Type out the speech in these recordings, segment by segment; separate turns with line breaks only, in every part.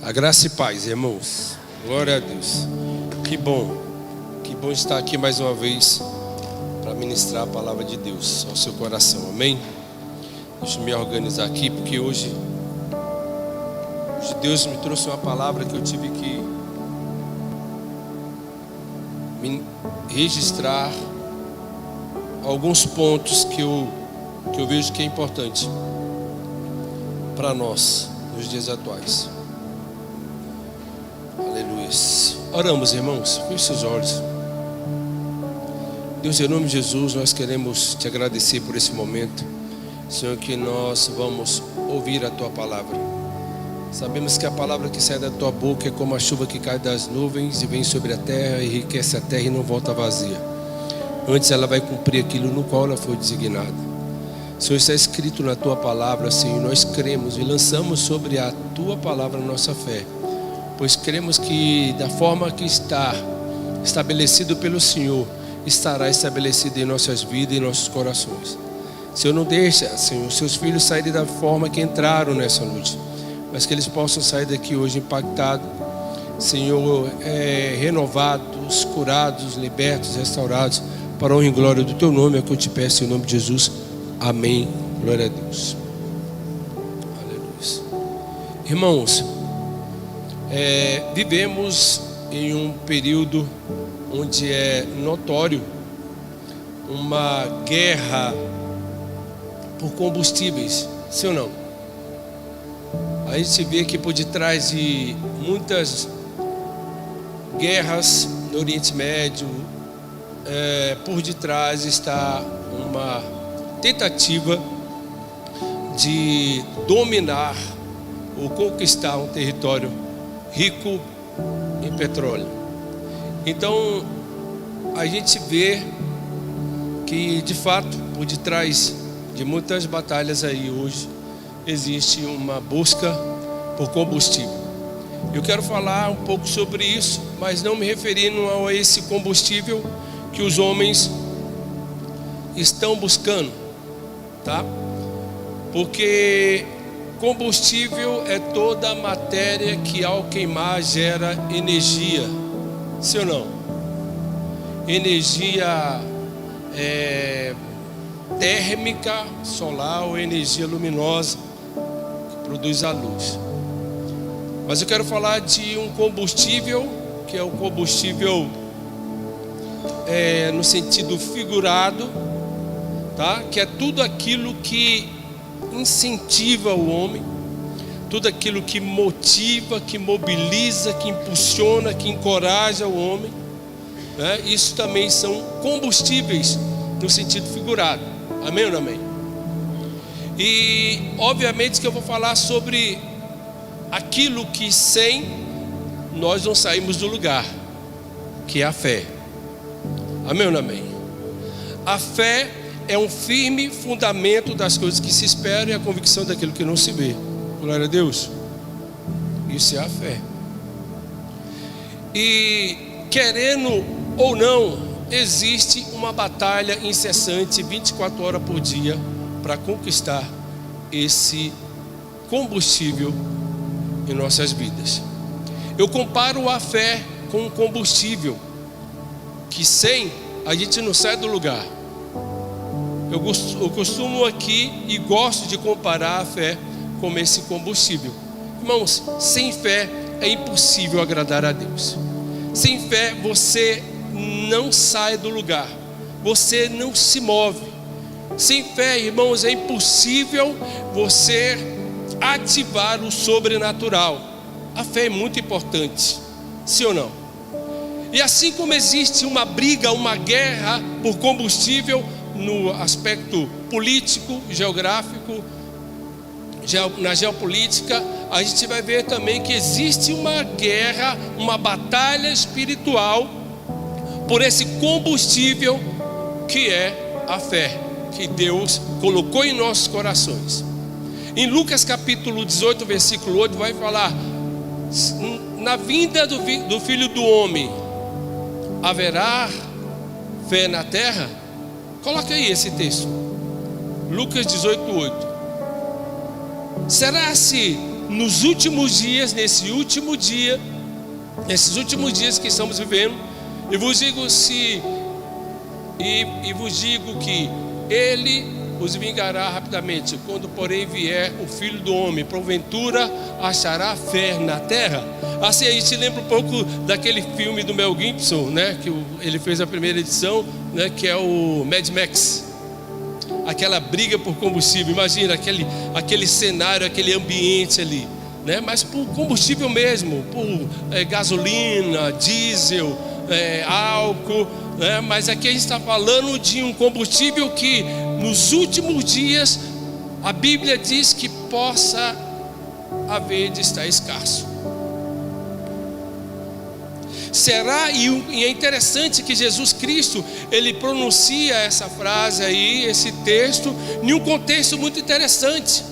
A graça e paz, irmãos. Glória a Deus. Que bom estar aqui mais uma vez para ministrar a palavra de Deus ao seu coração, amém? Deixa eu me organizar aqui, porque hoje Deus me trouxe uma palavra que eu tive que me registrar alguns pontos que eu vejo que é importante para nós nos dias atuais. Aleluia. Oramos, irmãos. Feche seus olhos. Deus, em nome de Jesus, nós queremos te agradecer por esse momento, Senhor, que nós vamos ouvir a tua palavra. Sabemos que a palavra que sai da tua boca é como a chuva que cai das nuvens e vem sobre a terra, enriquece a terra e não volta vazia. Antes ela vai cumprir aquilo no qual ela foi designada. Senhor, está escrito na tua palavra, Senhor, nós cremos e lançamos sobre a tua palavra a nossa fé, pois cremos que da forma que está estabelecido pelo Senhor, estará estabelecido em nossas vidas e em nossos corações. Senhor, não deixa, Senhor, seus filhos saírem da forma que entraram nessa noite, mas que eles possam sair daqui hoje impactados, Senhor, renovados, curados, libertos, restaurados, para a honra e glória do teu nome, é o que eu te peço em nome de Jesus. Amém. Glória a Deus. Aleluia. Irmãos, vivemos em um período onde é notório uma guerra por combustíveis, sim ou não? A gente vê que por detrás de muitas guerras no Oriente Médio, por detrás está uma tentativa de dominar ou conquistar um território rico em petróleo. Então a gente vê que de fato por detrás de muitas batalhas aí hoje existe uma busca por combustível. Eu quero falar um pouco sobre isso, mas não me referindo a esse combustível que os homens estão buscando, tá? Porque combustível é toda a matéria que ao queimar gera energia, sim ou não? Energia térmica, solar, ou energia luminosa que produz a luz. Mas eu quero falar de um combustível que é o combustível no sentido figurado, tá? Que é tudo aquilo que incentiva o homem, tudo aquilo que motiva, que mobiliza, que impulsiona, que encoraja o homem, né? Isso também são combustíveis no sentido figurado. Amém ou não amém? E obviamente que eu vou falar sobre aquilo que sem nós não saímos do lugar, que é a fé. Amém ou não amém? A fé é um firme fundamento das coisas que se esperam e a convicção daquilo que não se vê. Glória a Deus. Isso é a fé. E querendo ou não, existe uma batalha incessante 24 horas por dia para conquistar esse combustível em nossas vidas. Eu comparo a fé com um combustível que sem a gente não sai do lugar. Eu costumo aqui e gosto de comparar a fé com esse combustível. Irmãos, sem fé é impossível agradar a Deus. Sem fé você não sai do lugar, você não se move. Sem fé, irmãos, é impossível você ativar o sobrenatural. A fé é muito importante, sim ou não? E assim como existe uma briga, uma guerra por combustível no aspecto político, geográfico, na geopolítica, a gente vai ver também que existe uma guerra, uma batalha espiritual por esse combustível que é a fé, que Deus colocou em nossos corações. Em Lucas capítulo 18, versículo 8, vai falar: na vinda do Filho do Homem haverá fé na terra? Coloca aí esse texto, Lucas 18, 8. Será se nos últimos dias, nesses últimos dias que estamos vivendo, e vos digo que Ele os vingará rapidamente. Quando porém vier o Filho do Homem, porventura achará fé na terra? Assim, a gente lembra um pouco daquele filme do Mel Gibson, né, que ele fez a primeira edição, né, que é o Mad Max. Aquela briga por combustível, imagina aquele cenário, aquele ambiente ali, né? Mas por combustível mesmo, por gasolina, diesel, álcool, né? Mas aqui a gente está falando de um combustível que nos últimos dias a Bíblia diz que possa haver de estar escasso. Será, e é interessante que Jesus Cristo, Ele pronuncia essa frase aí, esse texto, em um contexto muito interessante.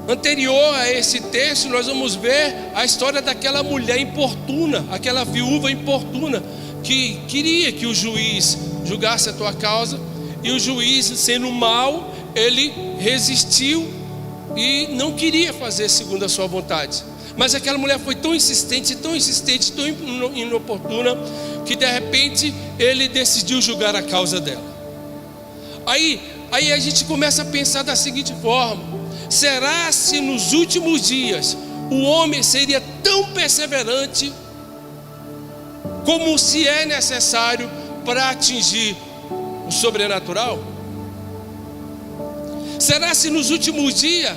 Anterior a esse texto, nós vamos ver a história daquela mulher importuna, aquela viúva importuna, que queria que o juiz julgasse a tua causa, e o juiz, sendo mau, ele resistiu e não queria fazer segundo a sua vontade. Mas aquela mulher foi tão insistente, tão inoportuna, que de repente ele decidiu julgar a causa dela. Aí a gente começa a pensar da seguinte forma: será se nos últimos dias o homem seria tão perseverante como se é necessário para atingir o sobrenatural? Será se nos últimos dias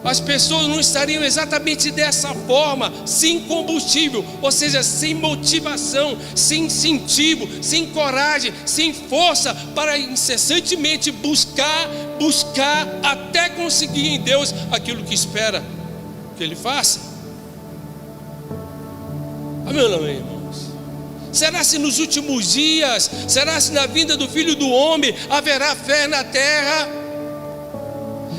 as pessoas não estariam exatamente dessa forma, sem combustível, ou seja, sem motivação, sem incentivo, sem coragem, sem força para incessantemente buscar até conseguir em Deus aquilo que espera que Ele faça? Amém, amém, irmãos? Será se nos últimos dias, será se na vinda do Filho do Homem haverá fé na terra?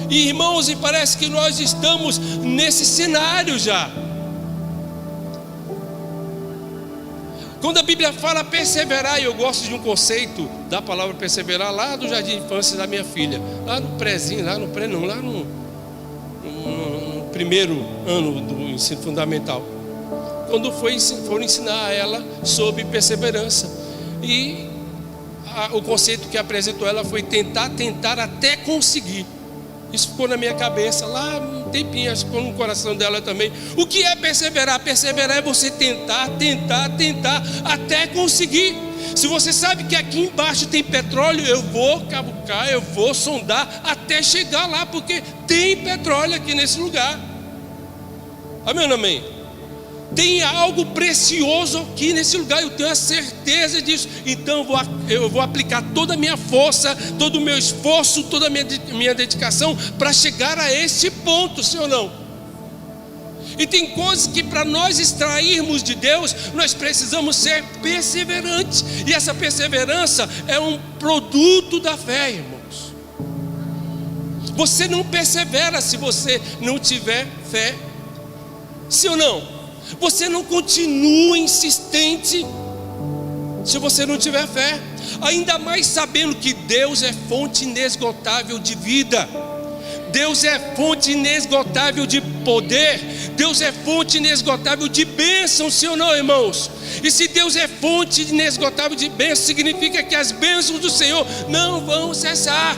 E irmãos, e parece que nós estamos nesse cenário já. Quando a Bíblia fala perseverar, e eu gosto de um conceito da palavra perseverar lá do jardim de infância da minha filha, lá no prézinho, lá no primeiro ano do ensino fundamental, quando foram ensinar a ela sobre perseverança, e o conceito que apresentou ela foi tentar até conseguir. Isso ficou na minha cabeça lá um tempinho, acho que ficou no coração dela também. O que é perseverar? Perseverar é você tentar até conseguir. Se você sabe que aqui embaixo tem petróleo, eu vou cavucar, eu vou sondar até chegar lá, porque tem petróleo aqui nesse lugar. Amém ou não amém? Tem algo precioso aqui nesse lugar, eu tenho a certeza disso. Então eu vou aplicar toda a minha força, todo o meu esforço, toda a minha dedicação para chegar a esse ponto, sim ou não? E tem coisas que para nós extrairmos de Deus, nós precisamos ser perseverantes. E essa perseverança é um produto da fé, irmãos. Você não persevera se você não tiver fé, sim ou não? Você não continua insistente se você não tiver fé. Ainda mais sabendo que Deus é fonte inesgotável de vida, Deus é fonte inesgotável de poder, Deus é fonte inesgotável de bênção, sim ou não, irmãos? E se Deus é fonte inesgotável de bênção, significa que as bênçãos do Senhor não vão cessar.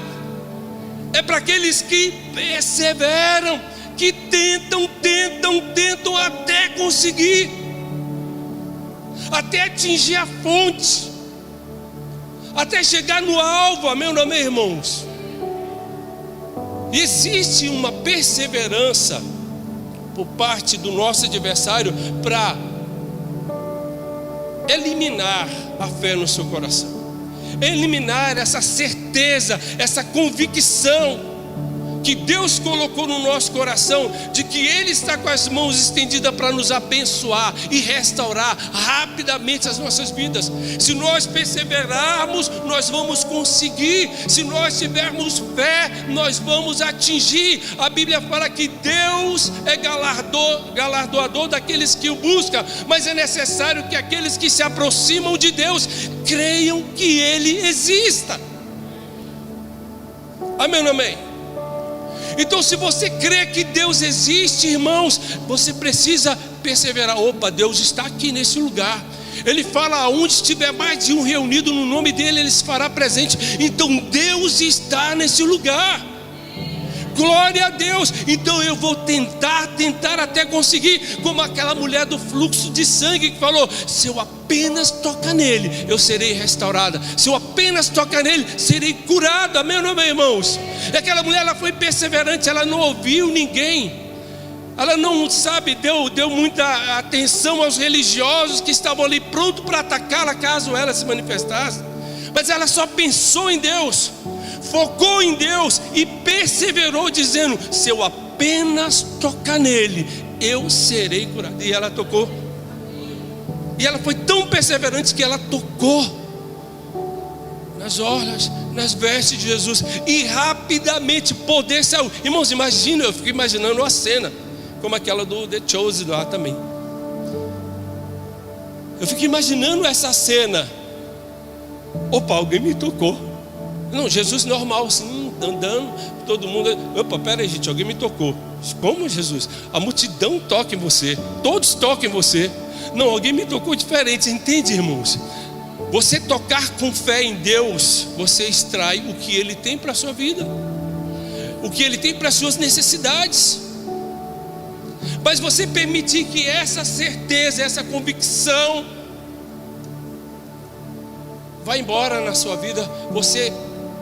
É para aqueles que perseveram, que tentam até conseguir, até atingir a fonte, até chegar no alvo. Amém ou não, amém, irmãos? E existe uma perseverança por parte do nosso adversário para eliminar a fé no seu coração, eliminar essa certeza, essa convicção que Deus colocou no nosso coração, de que Ele está com as mãos estendidas para nos abençoar e restaurar rapidamente as nossas vidas. Se nós perseverarmos, nós vamos conseguir. Se nós tivermos fé, nós vamos atingir. A Bíblia fala que Deus é galardoador daqueles que o buscam, mas é necessário que aqueles que se aproximam de Deus creiam que Ele exista. Amém ou não amém? Então, se você crê que Deus existe, irmãos, você precisa perseverar. Opa, Deus está aqui nesse lugar. Ele fala: aonde estiver mais de um reunido no nome dele, ele se fará presente. Então Deus está nesse lugar. Glória a Deus. Então eu vou tentar até conseguir, como aquela mulher do fluxo de sangue que falou: se eu apenas tocar nele, eu serei restaurada. Se eu apenas tocar nele, serei curada. Amém, não, meus irmãos? E aquela mulher, ela foi perseverante, ela não ouviu ninguém. Ela não, deu muita atenção aos religiosos que estavam ali prontos para atacá-la caso ela se manifestasse. Mas ela só pensou em Deus, focou em Deus e perseverou, dizendo: se eu apenas tocar nele, eu serei curada. E ela tocou. E ela foi tão perseverante que ela tocou nas orlas, nas vestes de Jesus, e rapidamente poder saiu. Irmãos, imagina, eu fico imaginando uma cena como aquela do The Chosen lá também. Eu fico imaginando essa cena. Opa, alguém me tocou. Não, Jesus normal assim, andando, todo mundo. Opa, pera aí, gente, alguém me tocou. Como, Jesus? A multidão toca em você, todos tocam em você. Não, alguém me tocou diferente, entende, irmãos? Você tocar com fé em Deus, você extrai o que Ele tem para a sua vida, o que Ele tem para as suas necessidades. Mas você permitir que essa certeza, essa convicção vá embora na sua vida, você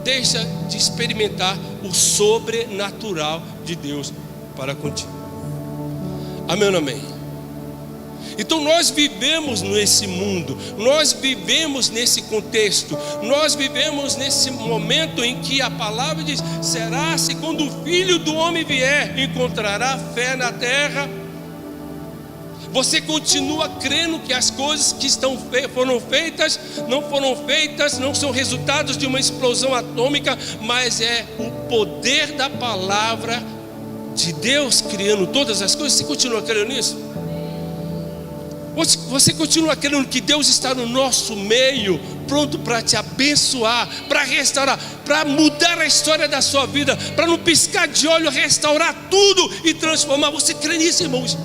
deixa de experimentar o sobrenatural de Deus para contigo. Amém ou amém? Então nós vivemos nesse mundo, nós vivemos nesse contexto, nós vivemos nesse momento em que a palavra diz: será se quando o Filho do Homem vier, encontrará fé na terra? Você continua crendo que as coisas que foram feitas, não são resultados de uma explosão atômica, mas é o poder da palavra de Deus criando todas as coisas? Você continua crendo nisso? Você continua crendo que Deus está no nosso meio, pronto para te abençoar, para restaurar, para mudar a história da sua vida, para no piscar de olho restaurar tudo e transformar? Você crê nisso, irmãos?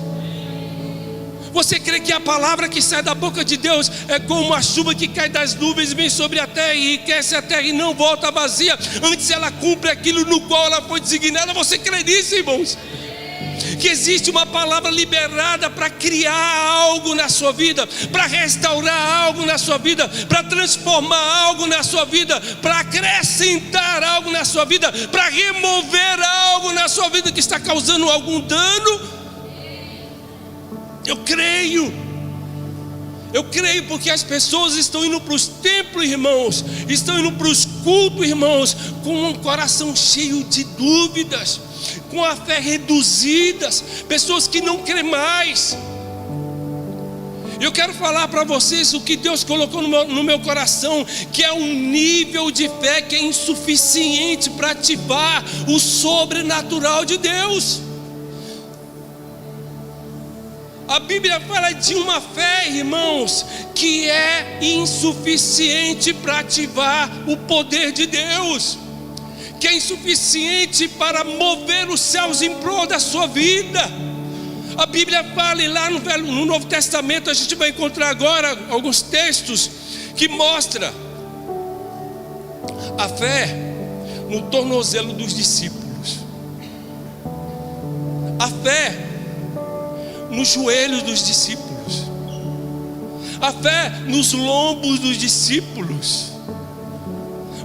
Você crê que a palavra que sai da boca de Deus é como uma chuva que cai das nuvens, vem sobre a terra e enriquece a terra e não volta vazia, antes ela cumpre aquilo no qual ela foi designada? Você crê nisso, irmãos? Que existe uma palavra liberada para criar algo na sua vida, para restaurar algo na sua vida, para transformar algo na sua vida, para acrescentar algo na sua vida, para remover algo na sua vida que está causando algum dano? Eu creio porque as pessoas estão indo para os templos, irmãos, estão indo para os cultos, irmãos, com um coração cheio de dúvidas, com a fé reduzida, pessoas que não creem mais. Eu quero falar para vocês o que Deus colocou no meu coração, que é um nível de fé que é insuficiente para ativar o sobrenatural de Deus. A Bíblia fala de uma fé, irmãos, que é insuficiente para ativar o poder de Deus, que é insuficiente para mover os céus em prol da sua vida. A Bíblia fala, e lá no Novo Testamento a gente vai encontrar agora alguns textos que mostram a fé no tornozelo dos discípulos, a fé nos joelhos dos discípulos, a fé nos lombos dos discípulos.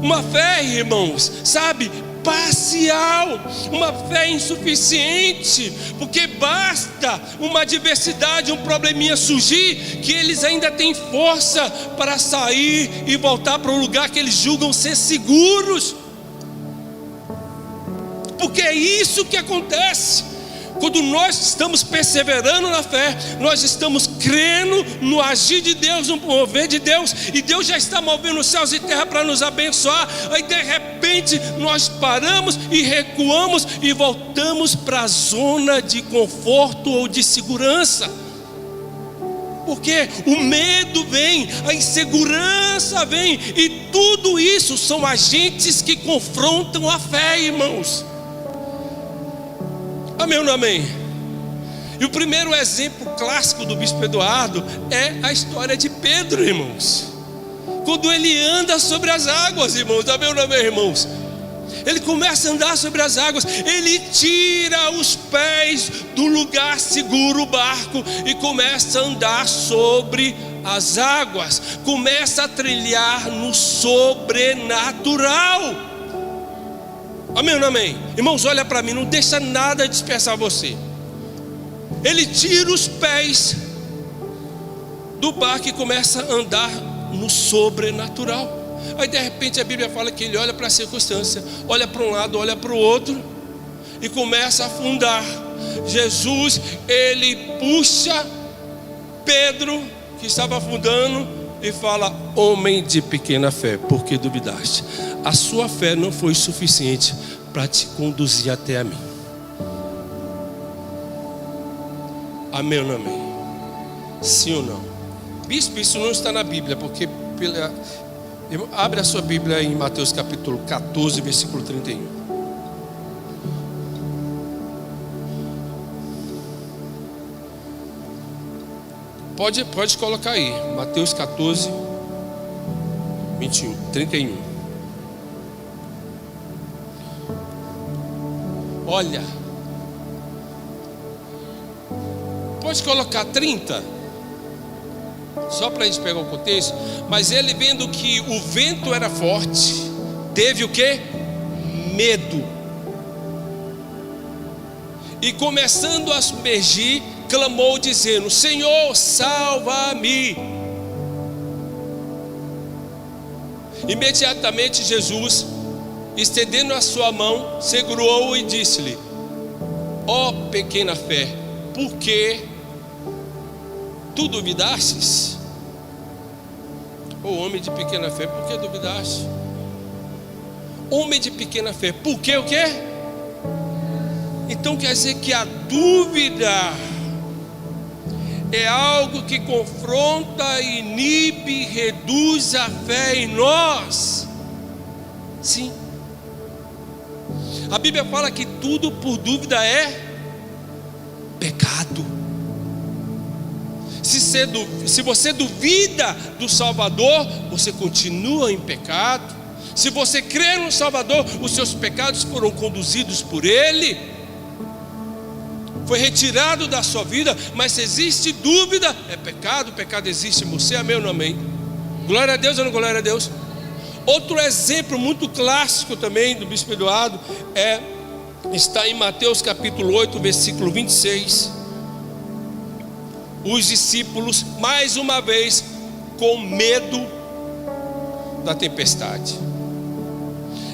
Uma fé, irmãos, sabe, parcial, uma fé insuficiente, porque basta uma adversidade, um probleminha surgir, que eles ainda têm força para sair e voltar para um lugar que eles julgam ser seguros. Porque é isso que acontece. Quando nós estamos perseverando na fé, nós estamos crendo no agir de Deus, no mover de Deus, e Deus já está movendo os céus e terra para nos abençoar. Aí de repente nós paramos e recuamos e voltamos para a zona de conforto ou de segurança. Porque o medo vem, a insegurança vem, e tudo isso são agentes que confrontam a fé, irmãos. Amém ou não amém? E o primeiro exemplo clássico do bispo Eduardo é a história de Pedro, irmãos. Quando ele anda sobre as águas, irmãos. Amém ou não amém, irmãos? Ele começa a andar sobre as águas, ele tira os pés do lugar seguro, o barco, e começa a andar sobre as águas, começa a trilhar no sobrenatural. Amém ou não amém? Irmãos, olha para mim, não deixa nada dispersar você. Ele tira os pés do barco e começa a andar no sobrenatural. Aí de repente a Bíblia fala que ele olha para a circunstância, olha para um lado, olha para o outro e começa a afundar. Jesus, ele puxa Pedro, que estava afundando, e fala: homem de pequena fé, por que duvidaste? A sua fé não foi suficiente para te conduzir até a mim. Amém ou não amém? Sim ou não? Bispo, isso não está na Bíblia, porque abre a sua Bíblia em Mateus capítulo 14, versículo 31. Pode colocar aí, Mateus 14, 31. Olha, pode colocar 30, só para a gente pegar o contexto. Mas ele, vendo que o vento era forte, teve o que? Medo. E começando a submergir, clamou dizendo: Senhor, salva-me. Imediatamente Jesus, estendendo a sua mão, segurou-o e disse-lhe: ó pequena fé, por que tu duvidastes? Ô homem de pequena fé, por que duvidaste? Homem de pequena fé, por que o quê? Então quer dizer que a dúvida é algo que confronta, inibe, reduz a fé em nós. Sim. A Bíblia fala que tudo por dúvida é pecado. Se você duvida do Salvador, você continua em pecado. Se você crê no Salvador, os seus pecados foram conduzidos por Ele, foi retirado da sua vida. Mas se existe dúvida, é pecado. O pecado existe em você, amém ou não amém? Glória a Deus ou não glória a Deus? Outro exemplo muito clássico também do bispo Eduardo está em Mateus capítulo 8, versículo 26. Os discípulos, mais uma vez, com medo da tempestade.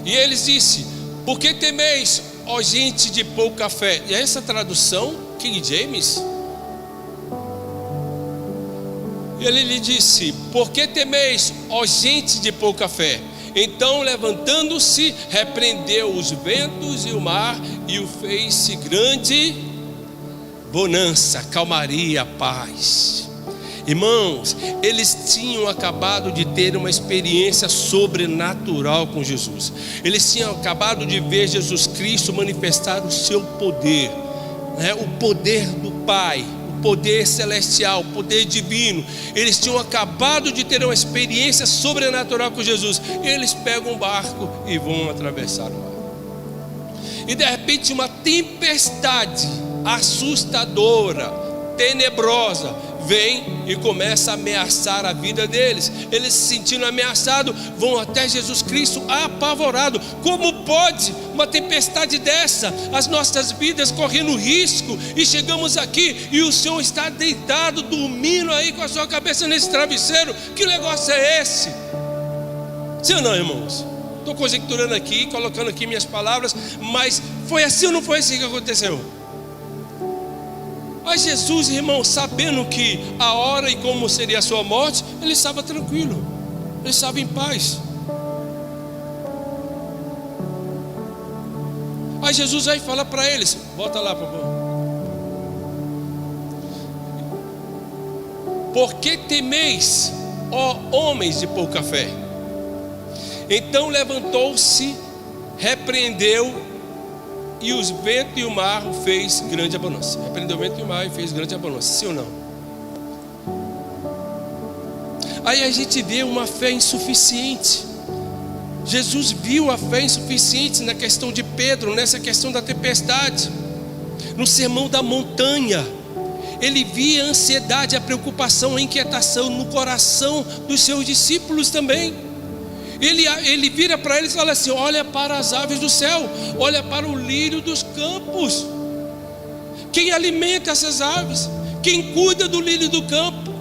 E eles disse: por que temeis, ó gente de pouca fé? E essa tradução, King James, ele lhe disse: por que temeis, ó gente de pouca fé? Então, levantando-se, repreendeu os ventos e o mar, e o fez-se grande bonança, calmaria, paz. Irmãos, eles tinham acabado de ter uma experiência sobrenatural com Jesus. Eles tinham acabado de ver Jesus Cristo manifestar o seu poder, o poder do Pai, o poder celestial, o poder divino. Eles tinham acabado de ter uma experiência sobrenatural com Jesus. Eles pegam um barco e vão atravessar o mar. E de repente uma tempestade assustadora, tenebrosa, vem e começa a ameaçar a vida deles. Eles, se sentindo ameaçados, vão até Jesus Cristo apavorados. Como pode uma tempestade dessa, as nossas vidas correndo risco, e chegamos aqui e o Senhor está deitado, dormindo aí com a sua cabeça nesse travesseiro? Que negócio é esse? Sim ou não, irmãos? Estou conjecturando aqui, colocando aqui minhas palavras, mas foi assim ou não foi assim que aconteceu? Mas Jesus, irmão, sabendo que a hora e como seria a sua morte, ele estava tranquilo, ele estava em paz. Aí Jesus vai falar para eles, volta lá, por favor. Por que temeis, ó homens de pouca fé? Então levantou-se, repreendeu e os ventos e o mar fez grande abundância. Repreendeu o vento e o mar e fez grande abundância. Sim ou não? Aí a gente vê uma fé insuficiente. Jesus viu a fé insuficiente na questão de Pedro, nessa questão da tempestade. No sermão da montanha, ele via a ansiedade, a preocupação, a inquietação no coração dos seus discípulos também. Ele vira para eles e fala assim: olha para as aves do céu, olha para o lírio dos campos. Quem alimenta essas aves? Quem cuida do lírio do campo?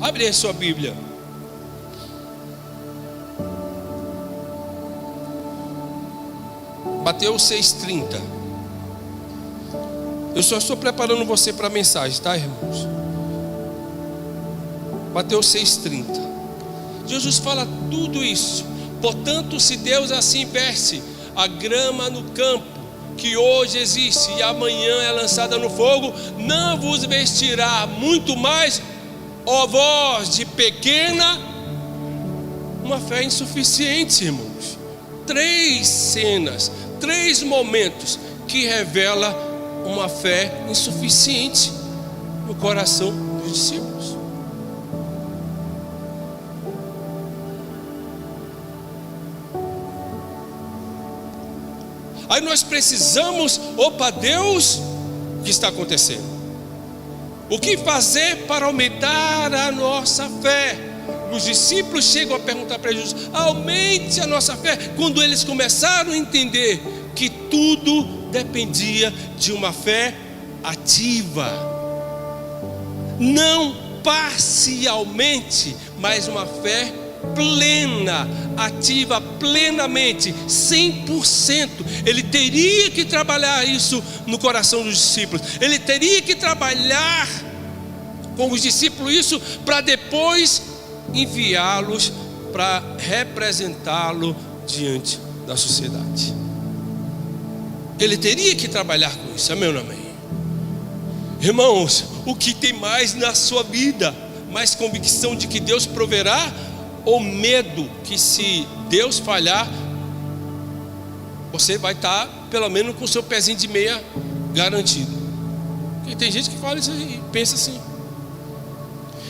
Abre aí sua Bíblia. Mateus 6,30. Eu só estou preparando você para a mensagem, tá, irmãos? Mateus 6,30. Jesus fala tudo isso. Portanto, se Deus assim veste a grama no campo, que hoje existe e amanhã é lançada no fogo, não vos vestirá muito mais, ó vós de pequena. Uma fé insuficiente, irmãos. 3 cenas, 3 momentos que revela uma fé insuficiente no coração dos discípulos. Aí nós precisamos, Deus, o que está acontecendo? O que fazer para aumentar a nossa fé? Os discípulos chegam a perguntar para Jesus: aumente a nossa fé. Quando eles começaram a entender que tudo dependia de uma fé ativa, não parcialmente, mas uma fé plena, ativa plenamente, 100%. Ele teria que trabalhar isso no coração dos discípulos. Ele teria que trabalhar com os discípulos isso para depois enviá-los para representá-lo diante da sociedade. Ele teria que trabalhar com isso. Amém ou não amém? Irmãos, o que tem mais na sua vida? Mais convicção de que Deus proverá, ou medo que se Deus falhar, você vai estar pelo menos com o seu pezinho de meia garantido? Porque tem gente que fala isso e pensa assim: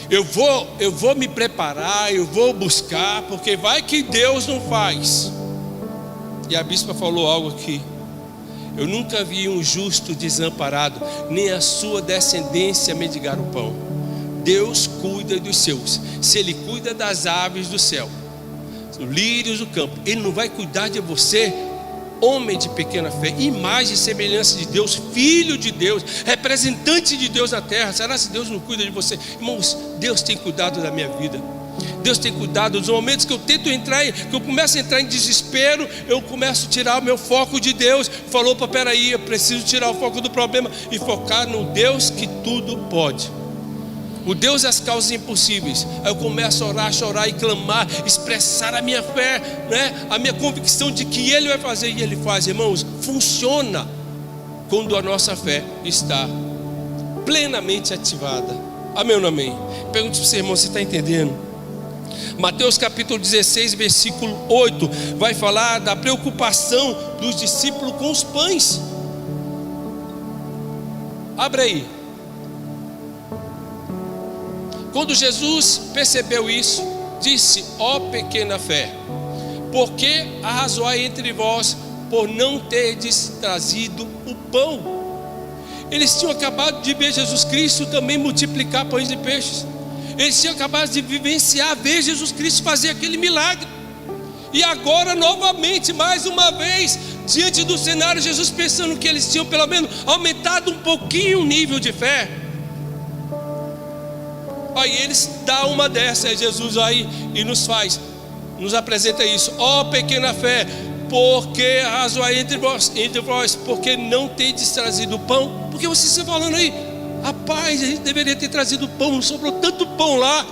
eu vou me preparar, eu vou buscar, porque vai que Deus não faz. E a bispa falou algo aqui: eu nunca vi um justo desamparado, nem a sua descendência mendigar o pão. Deus cuida dos seus. Se Ele cuida das aves do céu, dos lírios do campo, Ele não vai cuidar de você, homem de pequena fé, imagem e semelhança de Deus, filho de Deus, representante de Deus na terra? Será que Deus não cuida de você? Irmãos, Deus tem cuidado da minha vida. Deus tem cuidado dos momentos que eu tento entrar, que eu começo a entrar em desespero, eu começo a tirar o meu foco de Deus. Falou: opa, peraí, eu preciso tirar o foco do problema e focar no Deus que tudo pode, o Deus das causas impossíveis. Aí eu começo a orar, chorar e clamar, expressar a minha fé, né? A minha convicção de que Ele vai fazer, e Ele faz. Irmãos, funciona quando a nossa fé está plenamente ativada. Amém ou não amém? Pergunte para o seu irmão: você está entendendo? Mateus capítulo 16, versículo 8 vai falar da preocupação dos discípulos com os pães. Abre aí. Quando Jesus percebeu isso, disse: ó pequena fé, por que arrazoai entre vós, por não terdes trazido o pão? Eles tinham acabado de ver Jesus Cristo também multiplicar pães e peixes. Eles tinham acabado de vivenciar, ver Jesus Cristo fazer aquele milagre. E agora novamente, mais uma vez, diante do cenário, Jesus pensando que eles tinham pelo menos aumentado um pouquinho o nível de fé. Aí eles dão uma dessa, aí Jesus aí e nos apresenta isso: ó pequena fé, porque arrazoai entre vós, porque não tendes trazido pão. Porque vocês estão falando aí: rapaz, a gente deveria ter trazido pão, não sobrou tanto pão lá.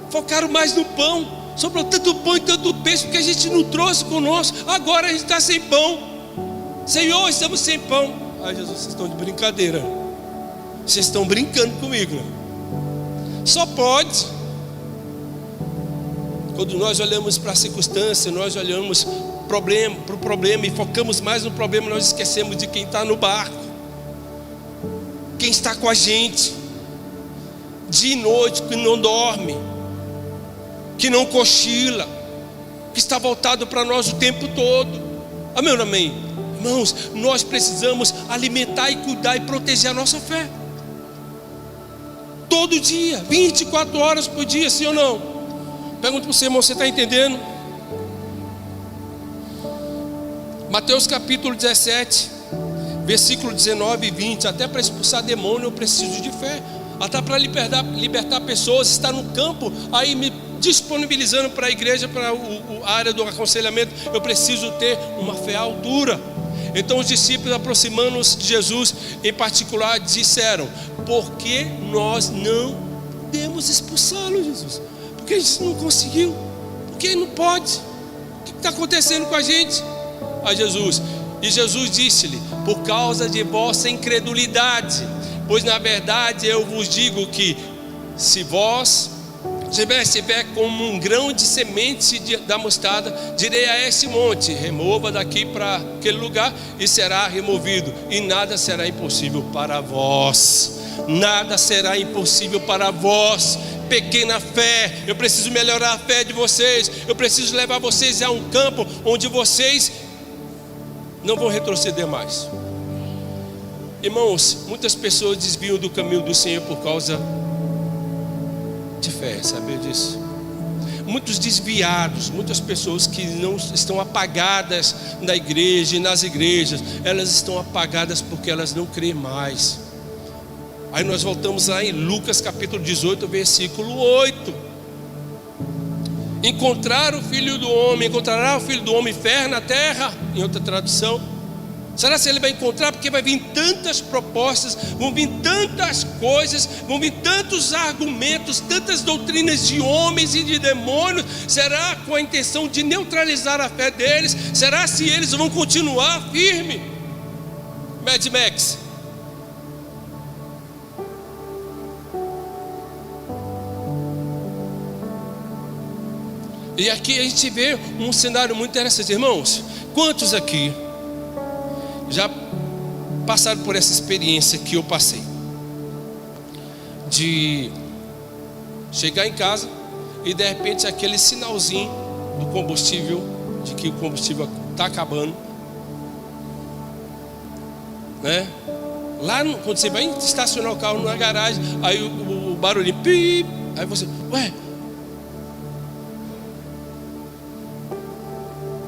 Focaram mais no pão, sobrou tanto pão e tanto peixe, porque a gente não trouxe conosco. Agora a gente está sem pão. Senhor, estamos sem pão. Ai, Jesus, vocês estão de brincadeira. Vocês estão brincando comigo, né? Só pode Quando nós olhamos para a circunstância, nós olhamos para o problema e focamos mais no problema, nós esquecemos de quem está no barco, quem está com a gente, dia e noite, que não dorme, que não cochila, que está voltado para nós o tempo todo. Amém ou amém? Irmãos, nós precisamos alimentar e cuidar e proteger a nossa fé. Todo dia, 24 horas por dia, sim ou não? Pergunto para você, irmão, você está entendendo? Mateus capítulo 17, versículo 19 e 20. Até para expulsar demônio eu preciso de fé. Até para libertar pessoas, estar no campo, aí me disponibilizando para a igreja, para a área do aconselhamento, eu preciso ter uma fé à altura. Então os discípulos, aproximando-se de Jesus em particular, disseram: por que nós não podemos expulsá-lo, Jesus? Porque a gente não conseguiu, porque não pode. O que está acontecendo com a gente? E Jesus disse-lhe: por causa de vossa incredulidade. Pois na verdade eu vos digo que se vós estiver como um grão de semente da mostarda, direi a esse monte: remova daqui para aquele lugar, e será removido, e nada será impossível para vós. Nada será impossível para vós. Pequena fé, eu preciso melhorar a fé de vocês. Eu preciso levar vocês a um campo onde vocês não vão retroceder mais. Irmãos, muitas pessoas desviam do caminho do Senhor por causa de fé, sabe disso? Muitos desviados, muitas pessoas que não estão apagadas na igreja e nas igrejas, elas estão apagadas porque elas não creem mais. Aí nós voltamos lá em Lucas capítulo 18, versículo 8. Encontrará o Filho do Homem fé na terra, em outra tradução. Será que ele vai encontrar? Porque vai vir tantas propostas, vão vir tantas coisas, vão vir tantos argumentos, tantas doutrinas de homens e de demônios. Será com a intenção de neutralizar a fé deles? Será se eles vão continuar firme? Mad Max. E aqui a gente vê um cenário muito interessante. Irmãos, quantos aqui já passaram por essa experiência que eu passei? De chegar em casa e de repente aquele sinalzinho do combustível, de que o combustível está acabando, né? Lá quando você vai estacionar o carro na garagem, aí o barulhinho, pip, aí você, ué,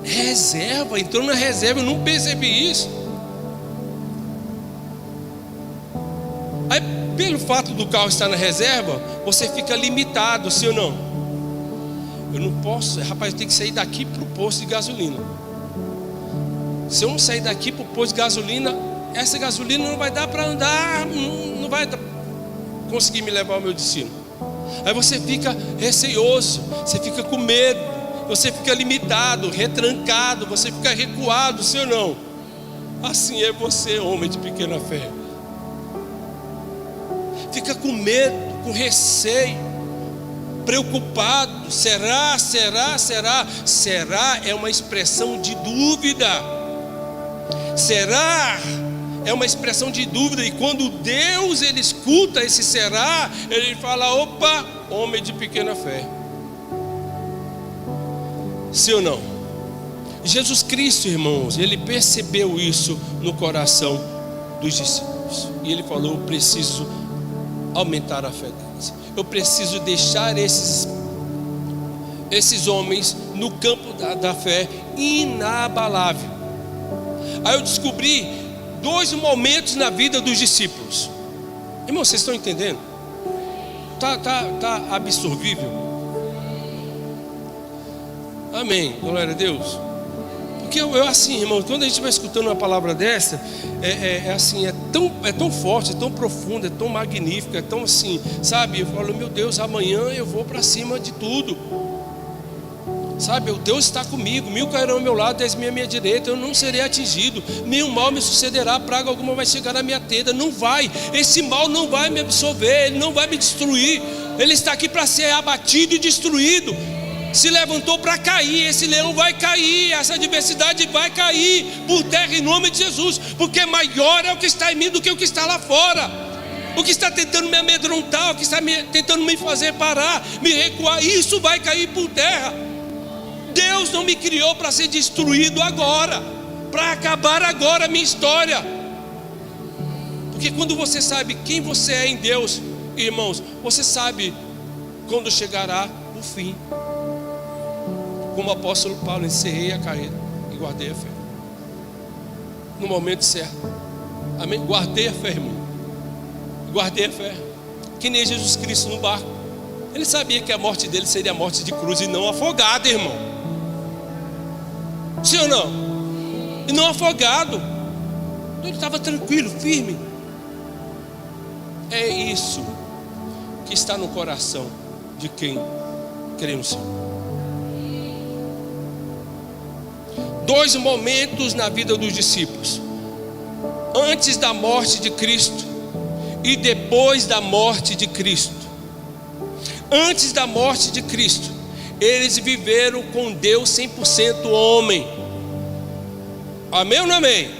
reserva, entrou na reserva, eu não percebi isso. Aí pelo fato do carro estar na reserva, você fica limitado, sim ou não? Eu não posso, rapaz, eu tenho que sair daqui para o posto de gasolina. Se eu não sair daqui para o posto de gasolina, essa gasolina não vai dar para andar, não vai conseguir me levar ao meu destino. Aí você fica receoso, você fica com medo, você fica limitado, retrancado, você fica recuado, sim ou não? Assim é você, homem de pequena fé. Fica com medo, com receio, preocupado. Será? Será é uma expressão de dúvida. Será é uma expressão de dúvida. E quando Deus ele escuta esse será, ele fala: opa, homem de pequena fé. Sim ou não? Jesus Cristo, irmãos, ele percebeu isso no coração dos discípulos. E ele falou: eu preciso aumentar a fé deles. Eu preciso deixar esses homens no campo da fé inabalável. Aí eu descobri 2 momentos na vida dos discípulos. Irmãos, vocês estão entendendo? Tá absorvível? Amém, glória a Deus. Porque eu assim, irmão, quando a gente vai escutando uma palavra dessa, assim, é tão forte, é tão profunda, é tão magnífica, é tão assim, sabe? Eu falo: meu Deus, amanhã eu vou para cima de tudo, sabe? O Deus está comigo, 1000 cairão ao meu lado, 10.000 à minha direita, eu não serei atingido, nenhum mal me sucederá, praga alguma vai chegar na minha tenda. Não vai, esse mal não vai me absorver, ele não vai me destruir, ele está aqui para ser abatido e destruído. se levantou para cair. Esse leão vai cair, essa adversidade vai cair por terra em nome de Jesus, porque maior é o que está em mim do que o que está lá fora. O que está tentando me amedrontar, o que está tentando me fazer parar, me recuar, isso vai cair por terra. Deus não me criou para ser destruído agora, para acabar agora a minha história. Porque quando você sabe quem você é em Deus, irmãos, você sabe quando chegará o fim. Como o apóstolo Paulo, encerrei a carreira e guardei a fé. No momento certo. Amém? Guardei a fé, irmão. Guardei a fé. Que nem Jesus Cristo no barco. Ele sabia que a morte dele seria a morte de cruz e não afogado, irmão. Sim ou não? E não afogado. Ele estava tranquilo, firme. É isso que está no coração de quem crê no Senhor. 2 momentos na vida dos discípulos: antes da morte de Cristo e depois da morte de Cristo. Antes da morte de Cristo, eles viveram com Deus 100% homem. Amém ou não amém?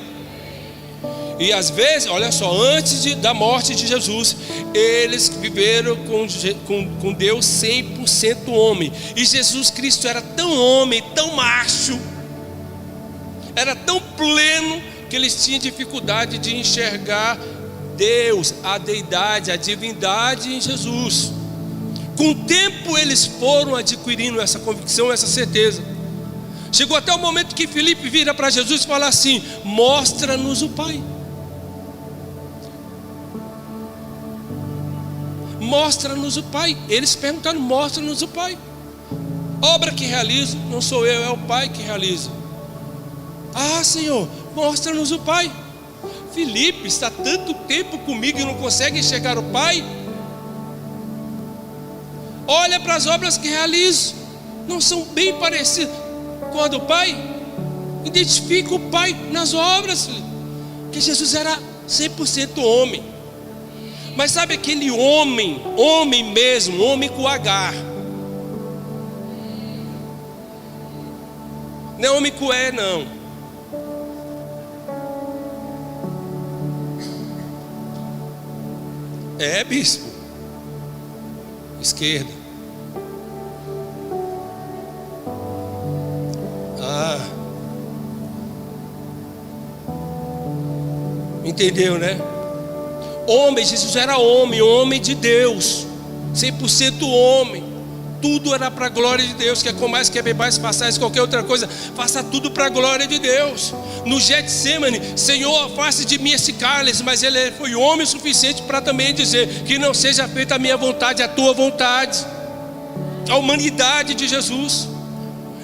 E às vezes, olha só, antes da morte de Jesus, eles viveram com Deus 100% homem. E Jesus Cristo era tão homem, tão macho, era tão pleno, que eles tinham dificuldade de enxergar Deus, a deidade, a divindade em Jesus. Com o tempo eles foram adquirindo essa convicção, essa certeza. Chegou até o momento que Filipe vira para Jesus e fala assim: mostra-nos o Pai. Mostra-nos o Pai. Eles perguntaram: mostra-nos o Pai. Obra que realizo, não sou eu, é o Pai que realiza. Ah, Senhor, mostra-nos o Pai. Filipe está tanto tempo comigo e não consegue enxergar o Pai. Olha para as obras que realizo, não são bem parecidas com a do Pai? Identifica o Pai nas obras, que Jesus era 100% homem. Mas sabe aquele homem, homem mesmo, homem com H, não é homem com E, não. É, bispo. Esquerda. Entendeu, né? Homem, Jesus era homem, homem de Deus, 100% homem. Tudo era para a glória de Deus. Quer comais, quer bebais, façais qualquer outra coisa, faça tudo para a glória de Deus. No Getsemane, Senhor, afaste de mim esse cálice. Mas ele foi homem o suficiente para também dizer: que não seja feita a minha vontade, a tua vontade. A humanidade de Jesus.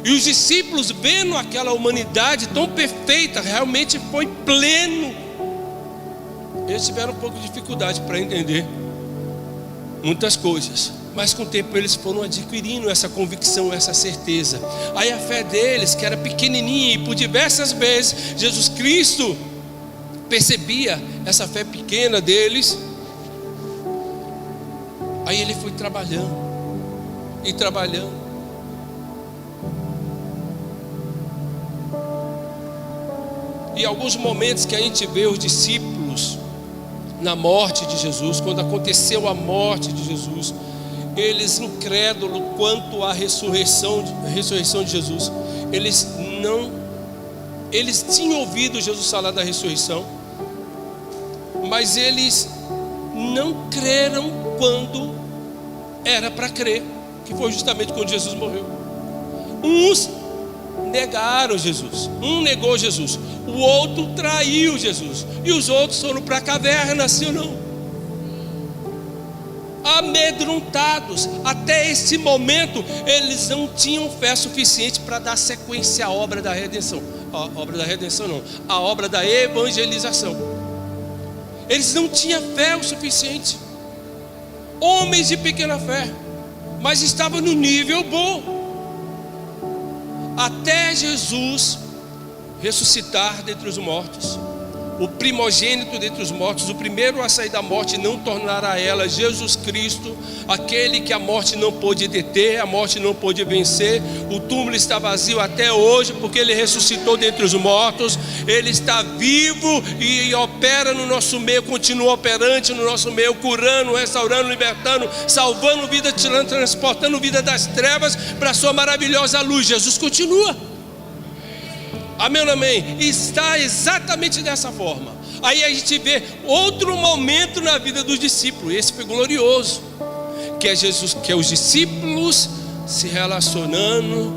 E os discípulos, vendo aquela humanidade tão perfeita, realmente foi pleno, eles tiveram um pouco de dificuldade para entender muitas coisas. Mas com o tempo eles foram adquirindo essa convicção, essa certeza. Aí a fé deles, que era pequenininha, e por diversas vezes Jesus Cristo percebia essa fé pequena deles. Aí ele foi trabalhando e trabalhando. E alguns momentos que a gente vê os discípulos na morte de Jesus, quando aconteceu a morte de Jesus, eles incrédulos quanto à ressurreição de Jesus, eles tinham ouvido Jesus falar da ressurreição, mas eles não creram quando era para crer, que foi justamente quando Jesus morreu. Uns negaram Jesus, um negou Jesus, o outro traiu Jesus, e os outros foram para a caverna, sim ou não? Amedrontados. Até esse momento eles não tinham fé suficiente para dar sequência à obra da redenção. A obra da redenção não, a obra da evangelização. Eles não tinham fé o suficiente. Homens de pequena fé, mas estavam no nível bom. Até Jesus ressuscitar dentre os mortos. o primogênito dentre os mortos, o primeiro a sair da morte, não tornará ela. Jesus Cristo, aquele que a morte não pôde deter, a morte não pôde vencer. O túmulo está vazio até hoje, porque Ele ressuscitou dentre os mortos. Ele está vivo e opera no nosso meio, continua operante no nosso meio, curando, restaurando, libertando, salvando vida, transportando vida das trevas para a sua maravilhosa luz. Jesus continua. Amém ou amém? Está exatamente dessa forma. Aí a gente vê outro momento na vida dos discípulos. Esse foi glorioso, que é Jesus, que é os discípulos se relacionando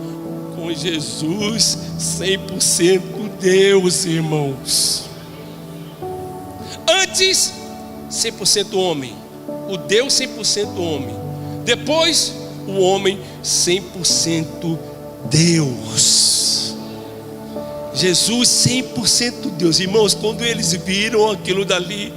com Jesus 100% Deus, irmãos. Antes 100% homem, o Deus 100% homem. Depois o homem 100% Deus. Jesus 100% Deus. Irmãos, quando eles viram aquilo dali,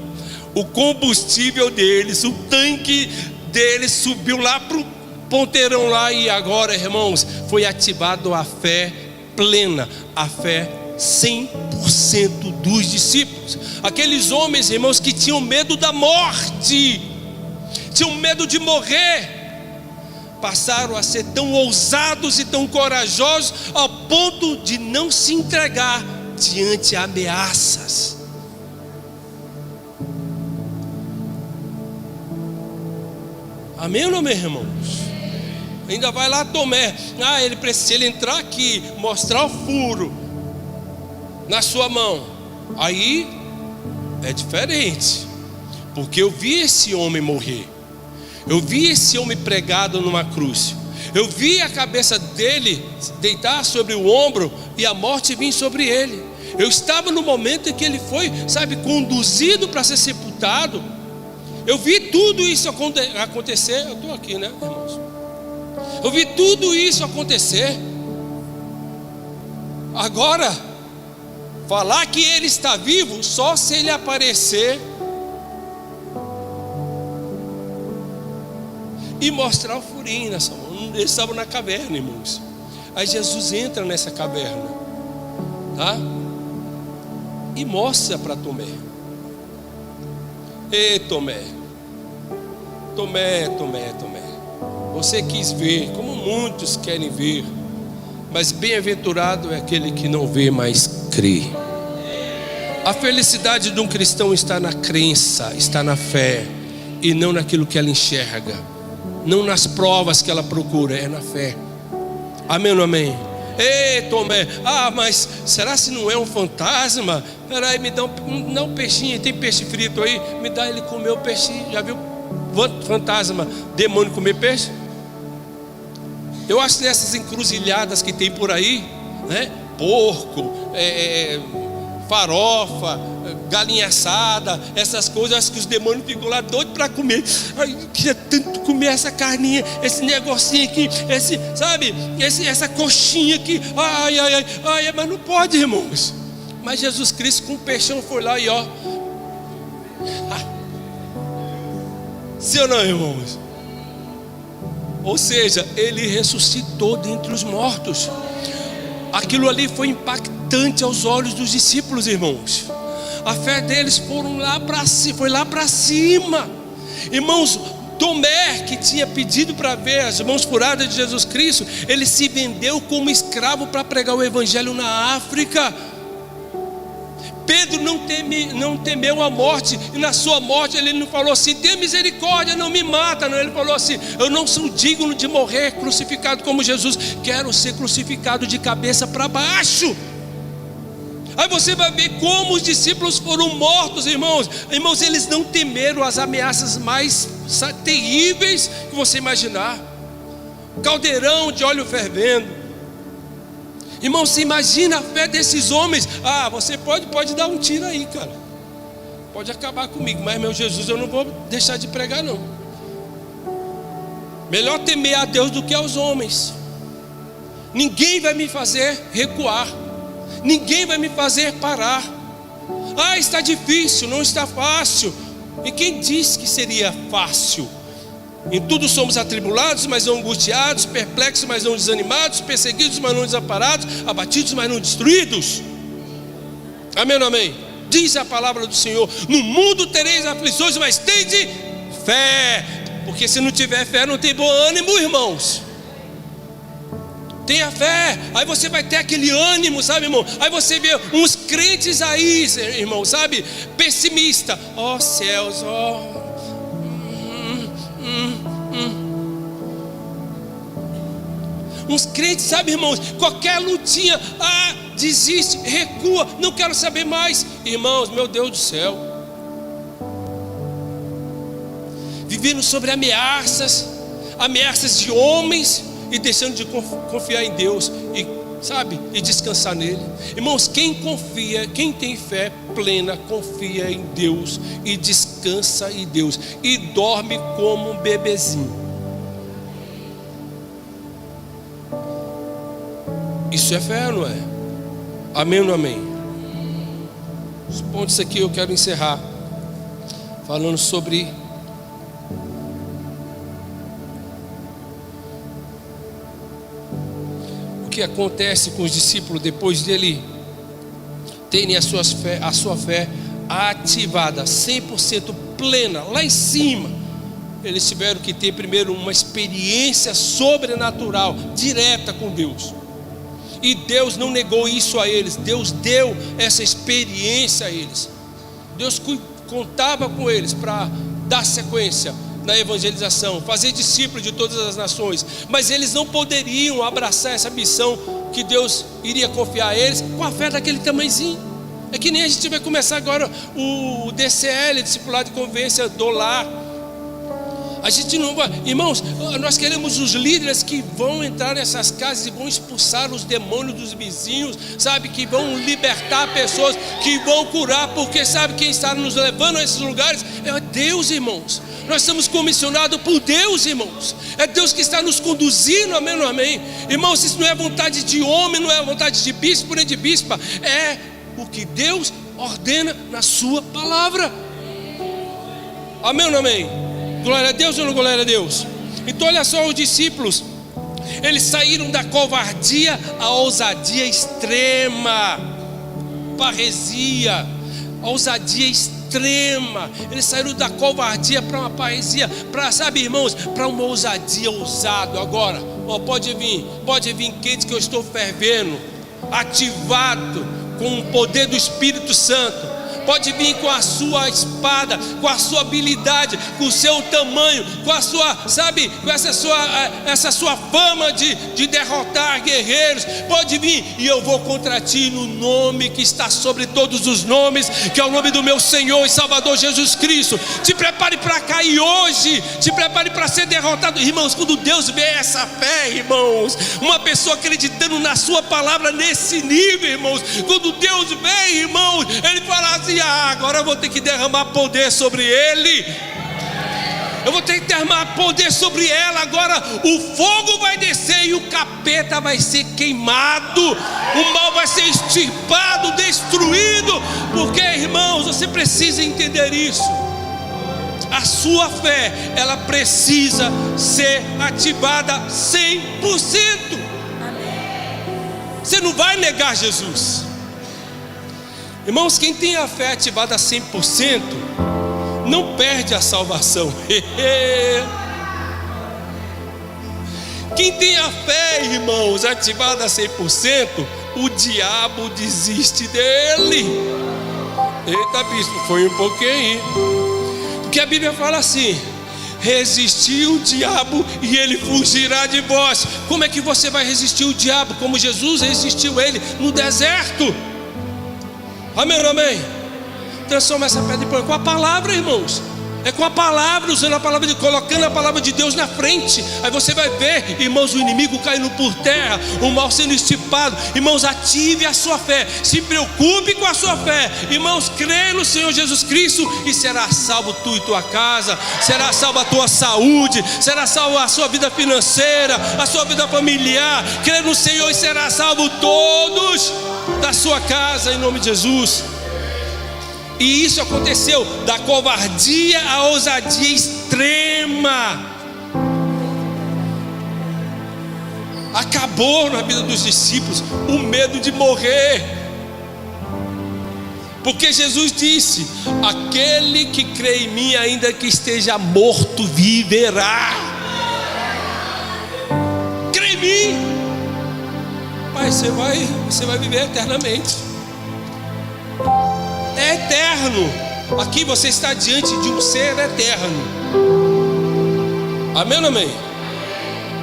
o combustível deles, o tanque deles subiu lá para o ponteirão lá. E agora, irmãos, foi ativado a fé plena, a fé 100% dos discípulos. Aqueles homens, irmãos, que tinham medo da morte, tinham medo de morrer, passaram a ser tão ousados e tão corajosos ao ponto de não se entregar diante ameaças. Amém ou não, meus irmãos? Ainda vai lá Tomé, ele precisa, ele entrar aqui, mostrar o furo na sua mão, aí é diferente, porque eu vi esse homem morrer. Eu vi esse homem pregado numa cruz. Eu vi a cabeça dele deitar sobre o ombro e a morte vir sobre ele. Eu estava no momento em que ele foi, conduzido para ser sepultado. Eu vi tudo isso acontecer. Eu estou aqui, né, irmãos? Eu vi tudo isso acontecer. Agora, falar que ele está vivo só se ele aparecer e mostrar o furinho nessa mão. Eles estavam na caverna, irmãos. Aí Jesus entra nessa caverna, tá? E mostra para Tomé. Ei, Tomé, você quis ver, como muitos querem ver, mas bem-aventurado é aquele que não vê, mas crê. A felicidade de um cristão está na crença, está na fé, e não naquilo que ela enxerga, não nas provas que ela procura, é na fé. Amém ou não amém? Ei, Tomé, mas será se não é um fantasma? Peraí, me dá um peixinho, tem peixe frito aí? Me dá, ele comeu o peixinho. Já viu fantasma, demônio comer peixe? Eu acho que nessas encruzilhadas que tem por aí, né? Porco, farofa, galinha assada, essas coisas, acho que os demônios ficam lá doidos para comer. Ai, eu queria tanto comer essa carninha, esse negocinho aqui, essa coxinha aqui. Ai, mas não pode, irmãos. Mas Jesus Cristo com o peixão foi lá e ó. Sim ou não, irmãos? Ou seja, ele ressuscitou dentre os mortos. Aquilo ali foi impactante aos olhos dos discípulos, irmãos. A fé deles foi lá para cima. Irmãos, Tomé, que tinha pedido para ver as mãos furadas de Jesus Cristo, ele se vendeu como escravo para pregar o evangelho na África. Pedro não temeu a morte, e na sua morte ele não falou assim: tenha misericórdia, não me mata. Não, ele falou assim: eu não sou digno de morrer crucificado como Jesus, quero ser crucificado de cabeça para baixo. Aí você vai ver como os discípulos foram mortos, irmãos. Irmãos, eles não temeram as ameaças mais terríveis que você imaginar. Caldeirão de óleo fervendo. Irmão, você imagina a fé desses homens. Você pode dar um tiro aí, cara. Pode acabar comigo, mas meu Jesus, eu não vou deixar de pregar, não. Melhor temer a Deus do que aos homens. Ninguém vai me fazer recuar. Ninguém vai me fazer parar. Está difícil, não está fácil. E quem disse que seria fácil? Em tudo somos atribulados, mas não angustiados, perplexos, mas não desanimados, perseguidos, mas não desamparados, abatidos, mas não destruídos. Amém ou não amém? Diz a palavra do Senhor: no mundo tereis aflições, mas tende fé. Porque se não tiver fé, não tem bom ânimo, irmãos. Tenha fé, aí você vai ter aquele ânimo, sabe, irmão? Aí você vê uns crentes aí, irmão, sabe, pessimista. Ó céus, ó. Uns crentes, sabe, irmãos, qualquer lutinha, desiste, recua, não quero saber mais. Irmãos, meu Deus do céu, vivendo sobre ameaças de homens, e deixando de confiar em Deus, e sabe, e descansar nele. Irmãos, quem confia, quem tem fé plena, confia em Deus e descansa em Deus e dorme como um bebezinho. Isso é fé, não é? Amém ou não amém? Os pontos aqui eu quero encerrar falando sobre o que acontece com os discípulos depois dele terem a sua fé ativada, 100% plena, lá em cima. Eles tiveram que ter primeiro uma experiência sobrenatural, direta com Deus. E Deus não negou isso a eles, Deus deu essa experiência a eles. Deus contava com eles para dar sequência na evangelização, fazer discípulos de todas as nações. Mas eles não poderiam abraçar essa missão que Deus iria confiar a eles com a fé daquele tamanhozinho. É que nem a gente vai começar agora o DCL, Discipulado de Convivência do Lar. A gente não vai, irmãos, nós queremos os líderes que vão entrar nessas casas e vão expulsar os demônios dos vizinhos, sabe, que vão libertar pessoas, que vão curar, porque sabe quem está nos levando a esses lugares? É Deus, irmãos. Nós estamos comissionados por Deus, irmãos. É Deus que está nos conduzindo, amém ou amém? Irmãos, isso não é vontade de homem, não é vontade de bispo nem de bispa, é o que Deus ordena na sua palavra. Amém ou não amém? Glória a Deus ou não glória a Deus? Então olha só, os discípulos, eles saíram da covardia à ousadia extrema. Parresia, ousadia extrema. Eles saíram da covardia para uma parresia, para, sabe, irmãos, para uma ousadia ousada. Agora, pode vir quente, que eu estou fervendo, ativado com o poder do Espírito Santo. Pode vir com a sua espada, com a sua habilidade, com o seu tamanho, com a sua, sabe, com essa sua fama de derrotar guerreiros. Pode vir, e eu vou contra ti no nome que está sobre todos os nomes, que é o nome do meu Senhor e Salvador Jesus Cristo. Te prepare para cair hoje, te prepare para ser derrotado. Irmãos, quando Deus vê essa fé, irmãos, uma pessoa acreditando na sua palavra nesse nível, irmãos, quando Deus vê, irmãos, Ele fala assim: agora eu vou ter que derramar poder sobre ele. Eu vou ter que derramar poder sobre ela. Agora o fogo vai descer e o capeta vai ser queimado. O mal vai ser extirpado, destruído. Porque, irmãos, você precisa entender isso. A sua fé, ela precisa ser ativada 100%. Você não vai negar Jesus. Irmãos, quem tem a fé ativada 100%, não perde a salvação. Quem tem a fé, irmãos, ativada 100%, o diabo desiste dele. Eita, bispo, foi um pouquinho. Porque a Bíblia fala assim: resistir o diabo e ele fugirá de vós. Como é que você vai resistir o diabo? Como Jesus resistiu ele no deserto. Amém ou amém? Transforma essa pedra em pão com a palavra, irmãos. É com a palavra, usando a palavra, colocando a palavra de Deus na frente. Aí você vai ver, irmãos, o inimigo caindo por terra, o mal sendo estipado. Irmãos, ative a sua fé, se preocupe com a sua fé. Irmãos, crê no Senhor Jesus Cristo e será salvo tu e tua casa. Será salva a tua saúde, será salva a sua vida financeira, a sua vida familiar. Crê no Senhor e será salvo todos da sua casa, em nome de Jesus. E isso aconteceu da covardia à ousadia extrema. Acabou na vida dos discípulos o medo de morrer. Porque Jesus disse: aquele que crê em mim, ainda que esteja morto, viverá. Crê em mim, mas você vai viver eternamente. É eterno. Aqui você está diante de um ser eterno. Amém ou amém?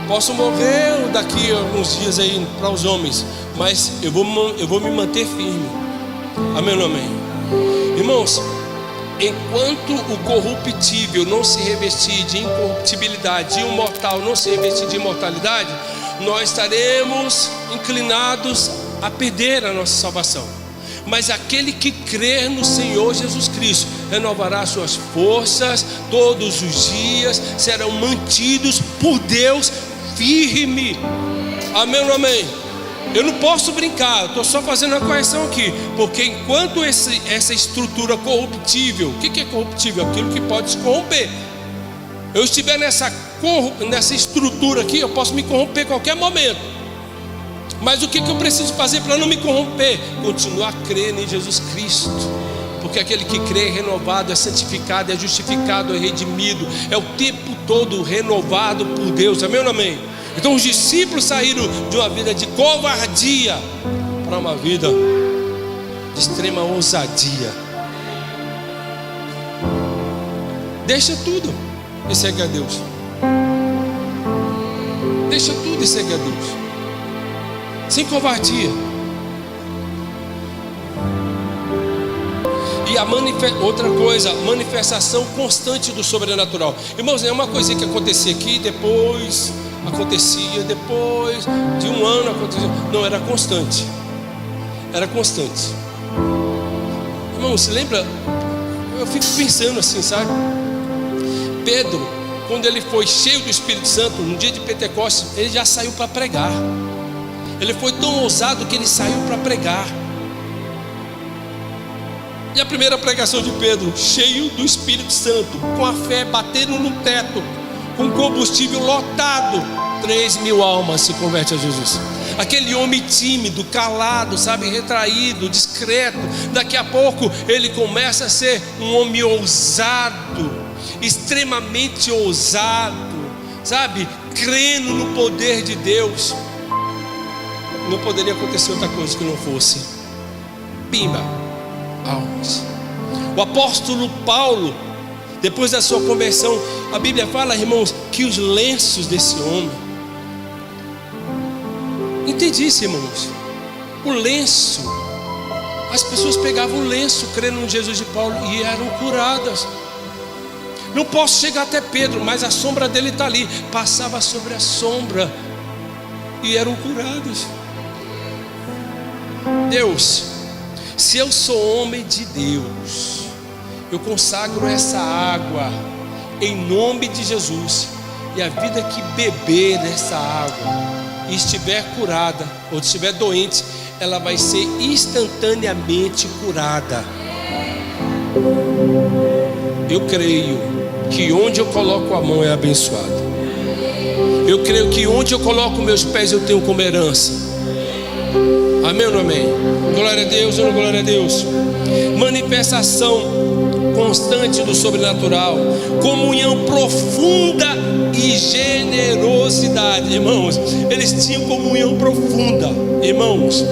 Posso morrer daqui a alguns dias aí para os homens, mas eu vou me manter firme. Amém ou amém? Irmãos, enquanto o corruptível não se revestir de incorruptibilidade e o mortal não se revestir de imortalidade, nós estaremos inclinados a perder a nossa salvação. Mas aquele que crer no Senhor Jesus Cristo renovará suas forças todos os dias, serão mantidos por Deus firme. Amém ou amém? Eu não posso brincar, estou só fazendo uma correção aqui, porque enquanto essa estrutura corruptível, o que é corruptível? Aquilo que pode se corromper. Eu estiver nessa estrutura aqui, eu posso me corromper a qualquer momento. Mas o que eu preciso fazer para não me corromper? Continuar a crer em Jesus Cristo. Porque aquele que crê é renovado, é santificado, é justificado, é redimido, é o tempo todo renovado por Deus. Amém ou não amém? Então os discípulos saíram de uma vida de covardia para uma vida de extrema ousadia. Deixa tudo e segue a Deus. Deixa tudo e segue a Deus. Sem covardia. E outra coisa, manifestação constante do sobrenatural. Irmãos, não é uma coisa que acontecia aqui, depois acontecia, depois de um ano acontecia. Não, era constante. Era constante. Irmãos, lembra? Eu fico pensando assim, sabe? Pedro, quando ele foi cheio do Espírito Santo, no dia de Pentecostes, ele já saiu para pregar. Ele foi tão ousado que ele saiu para pregar. E a primeira pregação de Pedro, cheio do Espírito Santo, com a fé batendo no teto, com combustível lotado, 3.000 almas se convertem a Jesus. Aquele homem tímido, calado, sabe, retraído, discreto, daqui a pouco ele começa a ser um homem ousado, extremamente ousado, sabe, crendo no poder de Deus. Não poderia acontecer outra coisa que não fosse pimba, almas. O apóstolo Paulo, depois da sua conversão, a Bíblia fala, irmãos, que os lenços desse homem, entende isso, irmãos? O lenço, as pessoas pegavam o lenço crendo no Jesus de Paulo e eram curadas. Não posso chegar até Pedro, mas a sombra dele está ali. Passava sobre a sombra e eram curados. Deus, se eu sou homem de Deus, eu consagro essa água em nome de Jesus, e a vida que beber dessa água e estiver curada ou estiver doente, ela vai ser instantaneamente curada. Eu creio que onde eu coloco a mão é abençoado. Eu creio que onde eu coloco meus pés eu tenho como herança. Amém ou não amém? Glória a Deus ou não glória a Deus? Manifestação constante do sobrenatural, comunhão profunda e generosidade. Irmãos, eles tinham comunhão profunda. Irmãos,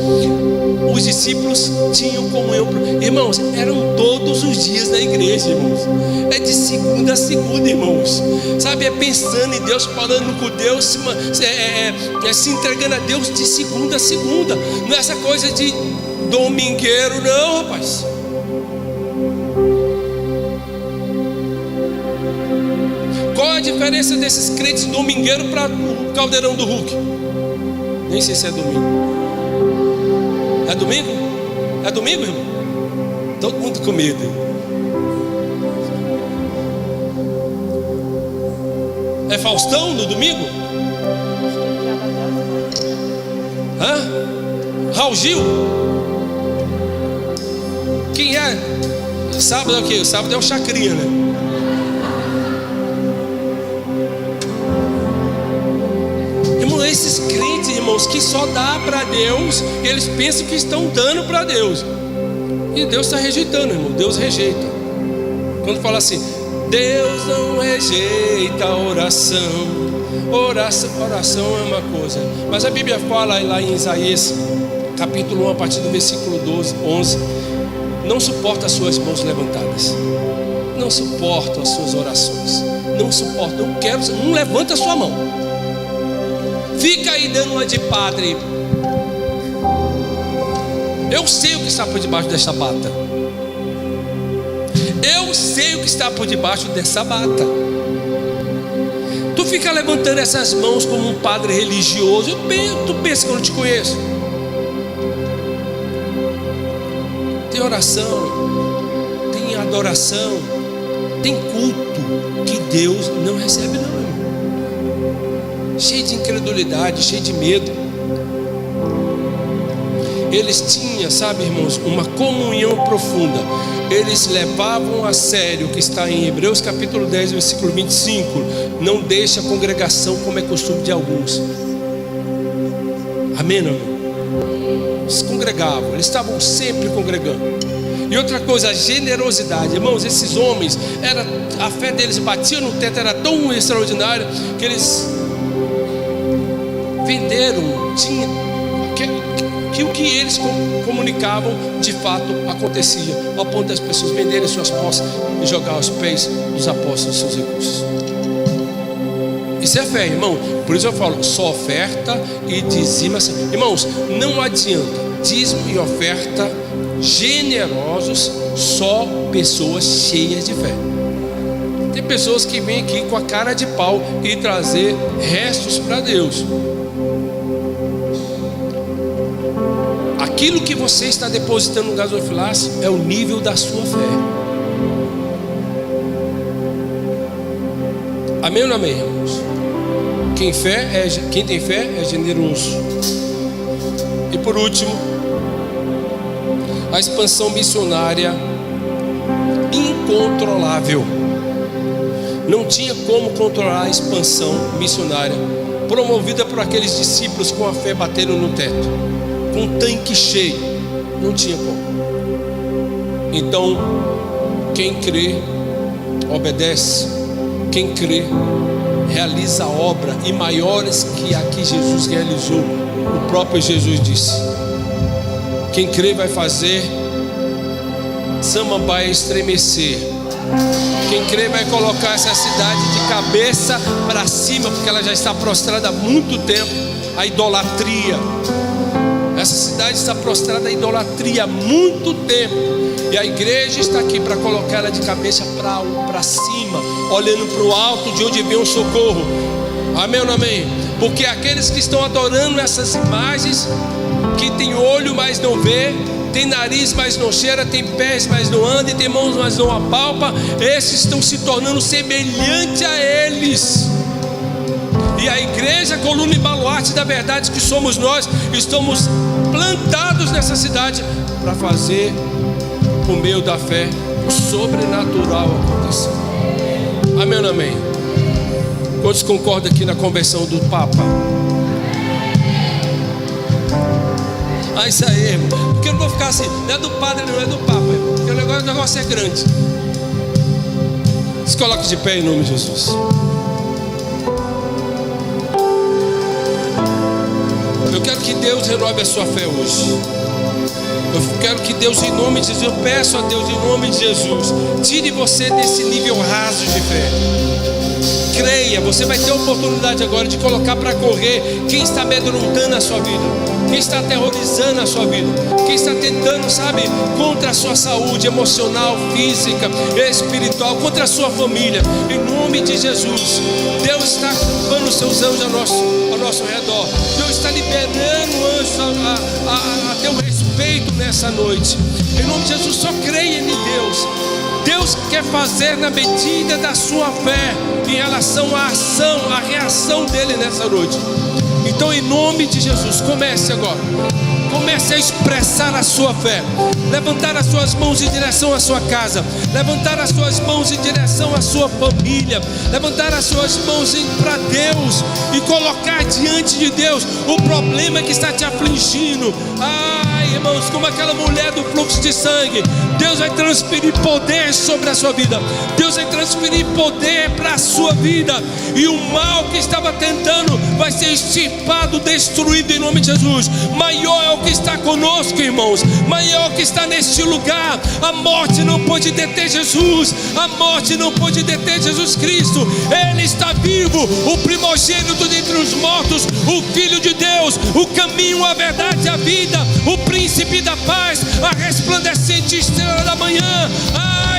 os discípulos tinham comunhão. Irmãos, eram todos os dias na igreja, irmãos. É de segunda a segunda, irmãos. Sabe, é pensando em Deus, falando com Deus, se entregando a Deus de segunda a segunda. Não é essa coisa de domingueiro, não, rapaz. Qual a diferença desses crentes domingueiros para o caldeirão do Hulk? Nem sei se é domingo. É domingo? É domingo, irmão? Todo mundo com medo. É Faustão no domingo? Hã? Raul Gil? Quem é? Sábado é o quê? Sábado é o Chacrinha, né? Esses crentes, irmãos, que só dá para Deus, eles pensam que estão dando para Deus. E Deus está rejeitando, irmão. Deus rejeita. Quando fala assim, Deus não rejeita a oração. Oração é uma coisa, mas a Bíblia fala lá em Isaías capítulo 1, a partir do versículo 11, não suporta as suas mãos levantadas, não suporta as suas orações, não suporta, não levanta a sua mão, fica aí dando uma de padre. Eu sei o que está por debaixo dessa bata, eu sei o que está por debaixo dessa bata. Tu fica levantando essas mãos como um padre religioso. Tu pensa que eu não te conheço? Tem oração, tem adoração, tem culto que Deus não recebe, não, irmão. Cheio de incredulidade, cheio de medo. Eles tinham, sabe, irmãos, uma comunhão profunda. Eles levavam a sério o que está em Hebreus capítulo 10, versículo 25. Não deixa a congregação como é costume de alguns. Amém, não? Eles se congregavam, eles estavam sempre congregando. E outra coisa, a generosidade. Irmãos, esses homens, a fé deles batia no teto, era tão extraordinária que eles venderam, que o que eles comunicavam de fato acontecia, ao ponto das pessoas venderem suas posses e jogar aos pés dos apóstolos seus recursos. Isso é fé, irmão. Por isso eu falo, só oferta e dizima. Irmãos, não adianta dízimo e oferta generosos, só pessoas cheias de fé. Tem pessoas que vêm aqui com a cara de pau e trazer restos para Deus. Aquilo que você está depositando no gasofilácio é o nível da sua fé. Amém ou não amém, irmãos? Quem tem fé é generoso. E por último, a expansão missionária incontrolável. Não tinha como controlar a expansão missionária promovida por aqueles discípulos com a fé batendo no teto, com um tanque cheio. Não tinha como. Então, quem crê obedece. Quem crê realiza a obra, e maiores que a que Jesus realizou. O próprio Jesus disse: quem crê vai fazer Samambaia estremecer. Quem crê vai colocar essa cidade de cabeça para cima, porque ela já está prostrada há muito tempo à idolatria. Essa cidade está prostrada à idolatria há muito tempo, e a igreja está aqui para colocar ela de cabeça para cima, olhando para o alto, de onde vem o socorro. Amém ou não amém? Porque aqueles que estão adorando essas imagens, que tem olho mas não vê, tem nariz mas não cheira, tem pés mas não anda, e tem mãos mas não apalpa, esses estão se tornando semelhante a eles. E a igreja, coluna e baluarte da verdade que somos nós, estamos plantados nessa cidade para fazer, por meio da fé, o sobrenatural acontecer. Amém ou não amém? Quantos concordam aqui na conversão do Papa? Isso aí, irmão. Porque eu não vou ficar assim, não é do padre, não é do Papa, irmão. Porque o negócio é grande. Se coloque de pé em nome de Jesus. Eu quero que Deus renove a sua fé hoje. Eu quero que Deus, em nome de Jesus, eu peço a Deus, em nome de Jesus, tire você desse nível raso de fé. Creia, você vai ter a oportunidade agora de colocar para correr quem está amedrontando a sua vida, quem está aterrorizando a sua vida, quem está tentando, sabe, contra a sua saúde emocional, física, espiritual, contra a sua família. Em nome de Jesus, Deus está acampando os seus anjos ao nosso redor. Deus está liberando anjos a teu respeito nessa noite. Em nome de Jesus, só creia em Deus. Deus quer fazer na medida da sua fé em relação à ação, à reação dele nessa noite. Então, em nome de Jesus, comece agora. Comece a expressar a sua fé. Levantar as suas mãos em direção à sua casa. Levantar as suas mãos em direção à sua família. Levantar as suas mãos para Deus e colocar diante de Deus o problema que está te afligindo. Ai, irmãos, como aquela mulher do fluxo de sangue, Deus vai transferir poder sobre a sua vida. Deus vai transferir poder para a sua vida. E o mal que estava tentando vai ser extirpado, destruído em nome de Jesus. Maior é o que está conosco, irmãos. Maior é o que está neste lugar. A morte não pode deter Jesus. A morte não pode deter Jesus Cristo. Ele está vivo, o primogênito dentre os mortos, o Filho de Deus, o caminho, a verdade e a vida, o príncipe da paz, a resplandecente estrela da manhã.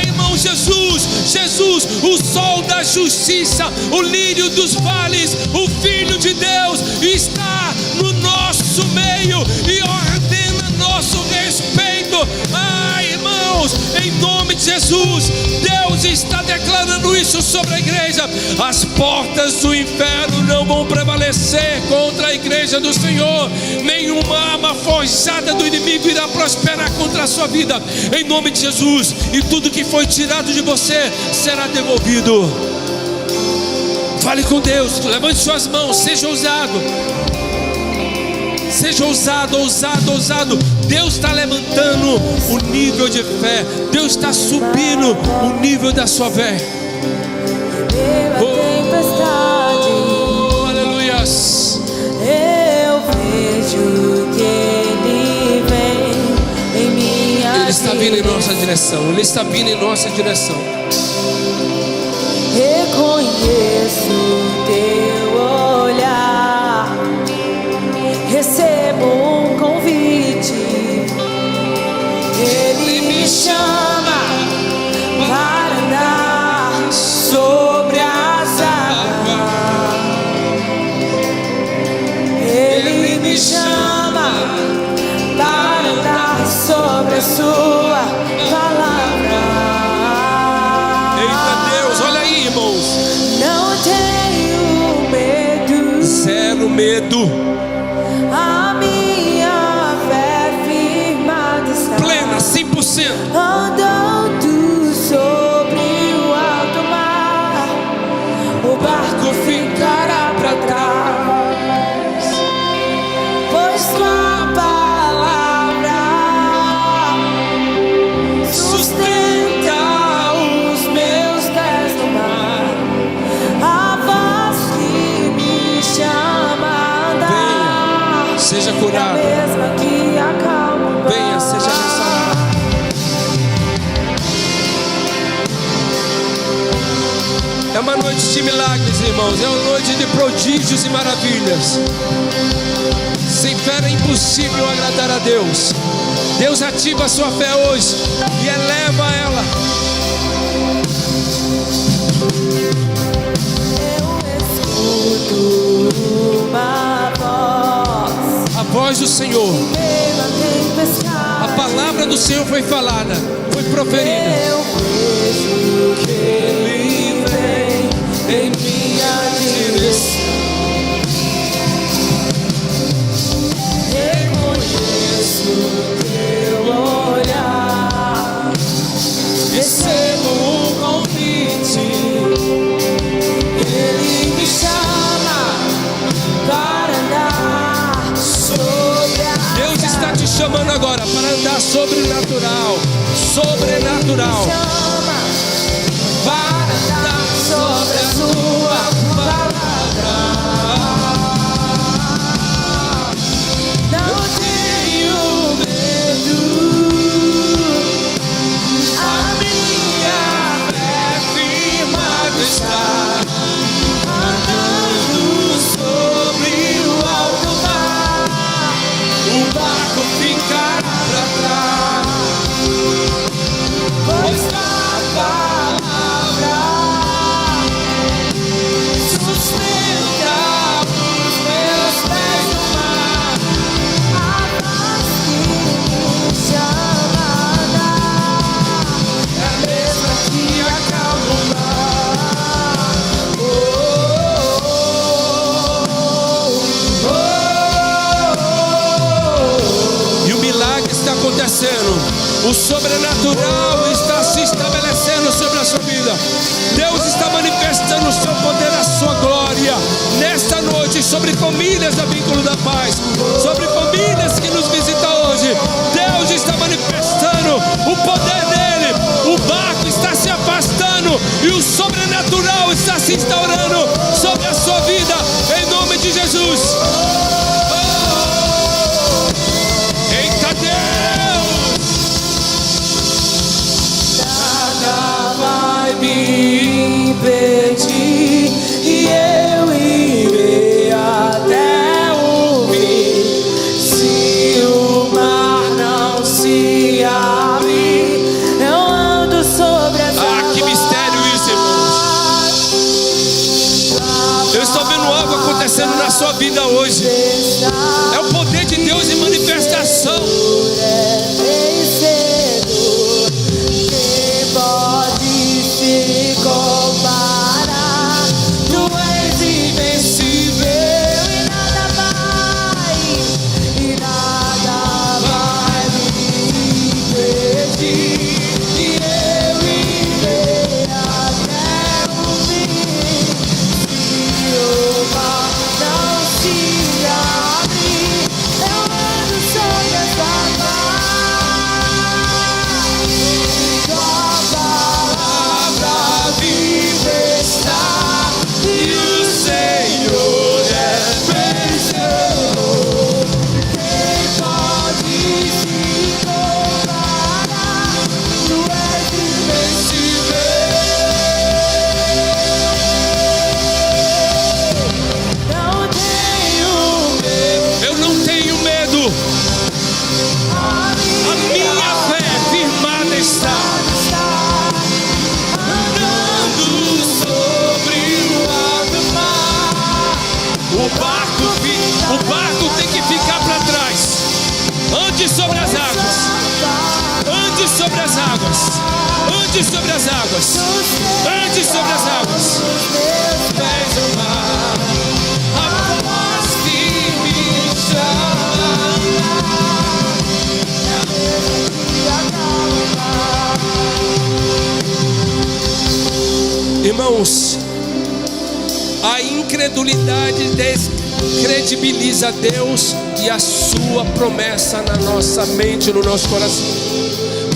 Irmão, Jesus, o sol da justiça, o lírio dos vales, o Filho de Deus está no nosso meio e ordena nosso respeito. Irmãos, em nome de Jesus, Deus está declarando isso sobre a igreja. As portas do inferno não vão prevalecer contra a igreja do Senhor. Nenhuma arma forjada do inimigo irá prosperar contra a sua vida, em nome de Jesus. E tudo que foi tirado de você será devolvido. Fale com Deus, levante suas mãos, seja ousado. Seja ousado, ousado, ousado. Deus está levantando o nível de fé. Deus está subindo o nível da sua fé. Aleluias.
Eu vejo que Ele vem em minha
Ele está vindo em nossa direção. Ele está vindo em nossa direção.
Reconheço teu olhar. Recebo um convite. Ele me chama para andar sobre as águas. Ele me chama para andar sobre a sua palavra.
Eita Deus, olha aí, irmãos.
Não tenho medo.
Zero medo.
A minha fé firmada está.
Plena, 100%.
Andando sobre o alto mar, o barco ficará para trás, pois tua palavra sustenta os meus pés no mar. A voz que me chama a andar,
Seja curado.
é a mesma que acalma o mar.
Venha, seja restaurado. É uma noite de milagres, irmãos. É uma noite de prodígios e maravilhas. Sem fé é impossível agradar a Deus. Deus ativa a sua fé hoje e eleva ela.
Eu escuto uma voz.
A voz do Senhor.
Em meio à tempestade,
A palavra do Senhor foi falada, foi proferida.
eu vejo que Ele vem em minha direção. Reconheço teu olhar. Recebo um convite. Ele me chama para andar sobre a.
Deus está te chamando agora para andar sobrenatural. Sobrenatural.
Chama para andar sobre a sua palavra. Não tenho medo. A minha fé firmada está. Andando sobre o alto mar,
O barco ficará para trás.
pois
O sobrenatural está se estabelecendo sobre a sua vida. Deus está manifestando o seu poder, a sua glória nesta noite sobre famílias da Vínculo da Paz, sobre famílias que nos visitam hoje. Deus está manifestando o poder dele. O barco está se afastando e o sobrenatural está se instaurando sobre a sua vida, em nome de Jesus. Eita Deus!
Nada vai me impedir e eu irei até o fim. Se o mar não se abrir, eu ando sobre as águas.
Que mistério isso, irmãos! Eu estou vendo algo acontecendo na sua vida hoje. É o poder de Deus em manifestação. O barco tem que ficar para trás. Ande sobre as águas. Ande sobre as águas. Ande sobre as águas. Ande sobre as águas. Pés o mar, a voz que me chama. Irmãos, a incredulidade descredibiliza Deus e a sua promessa na nossa mente, no nosso coração.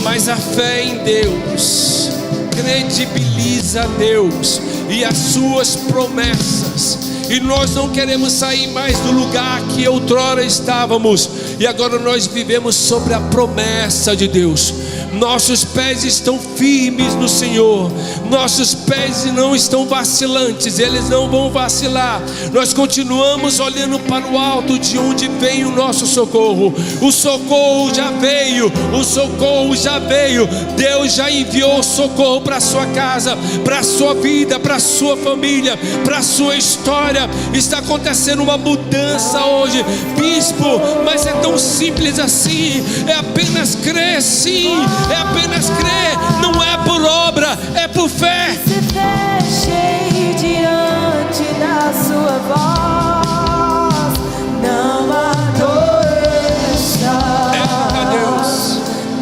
Mas a fé em Deus credibiliza Deus e as suas promessas. E nós não queremos sair mais do lugar que outrora estávamos, e agora nós vivemos sobre a promessa de Deus. Nossos pés estão firmes no Senhor. Nossos pés não estão vacilantes, eles não vão vacilar. Nós continuamos olhando para o alto, de onde vem o nosso socorro. O socorro já veio, o socorro já veio. Deus já enviou socorro para a sua casa, para a sua vida, para a sua família, para a sua história. Está acontecendo uma mudança hoje, bispo, mas é tão simples assim. É apenas crer, sim. É apenas crer, não é por obra, é por fé.
Se fechem diante da sua voz, não há doença,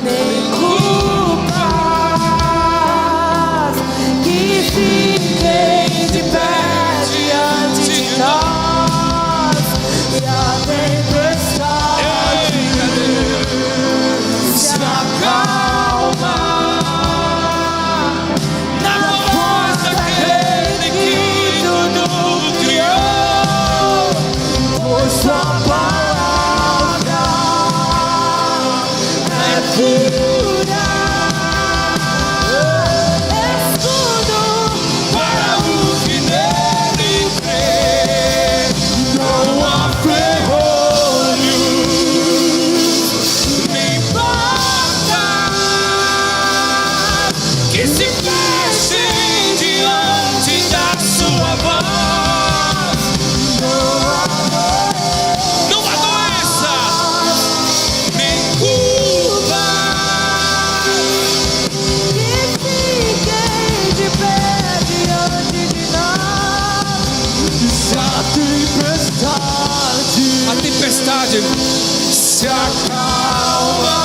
nem culpas que fiquem de pé diante de nós. E a tempestade se acalma na voz daquele que tudo criou, pois sua palavra é pura, escudo para o que nele crê. Não há ferrolho, nem porta que se fechem diante da sua voz. Não há doença, nem culpa que fiquem de pé diante de nós. Se a tempestade se acalma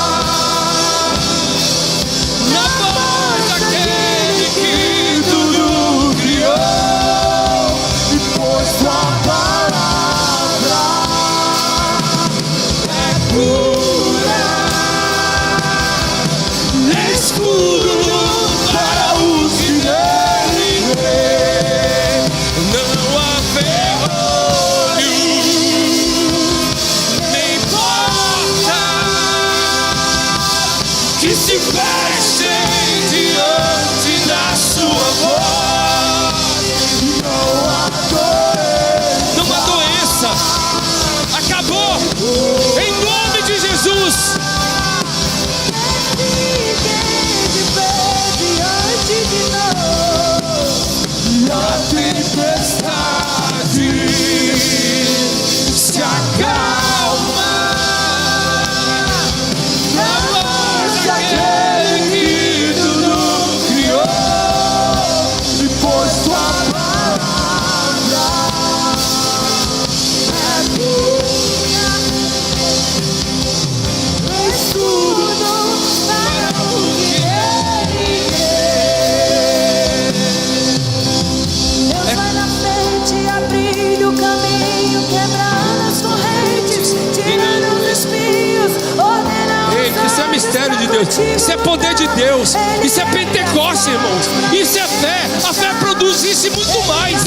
poder de Deus. Isso é Pentecostes, irmãos. Isso é fé. A fé produz isso e muito mais.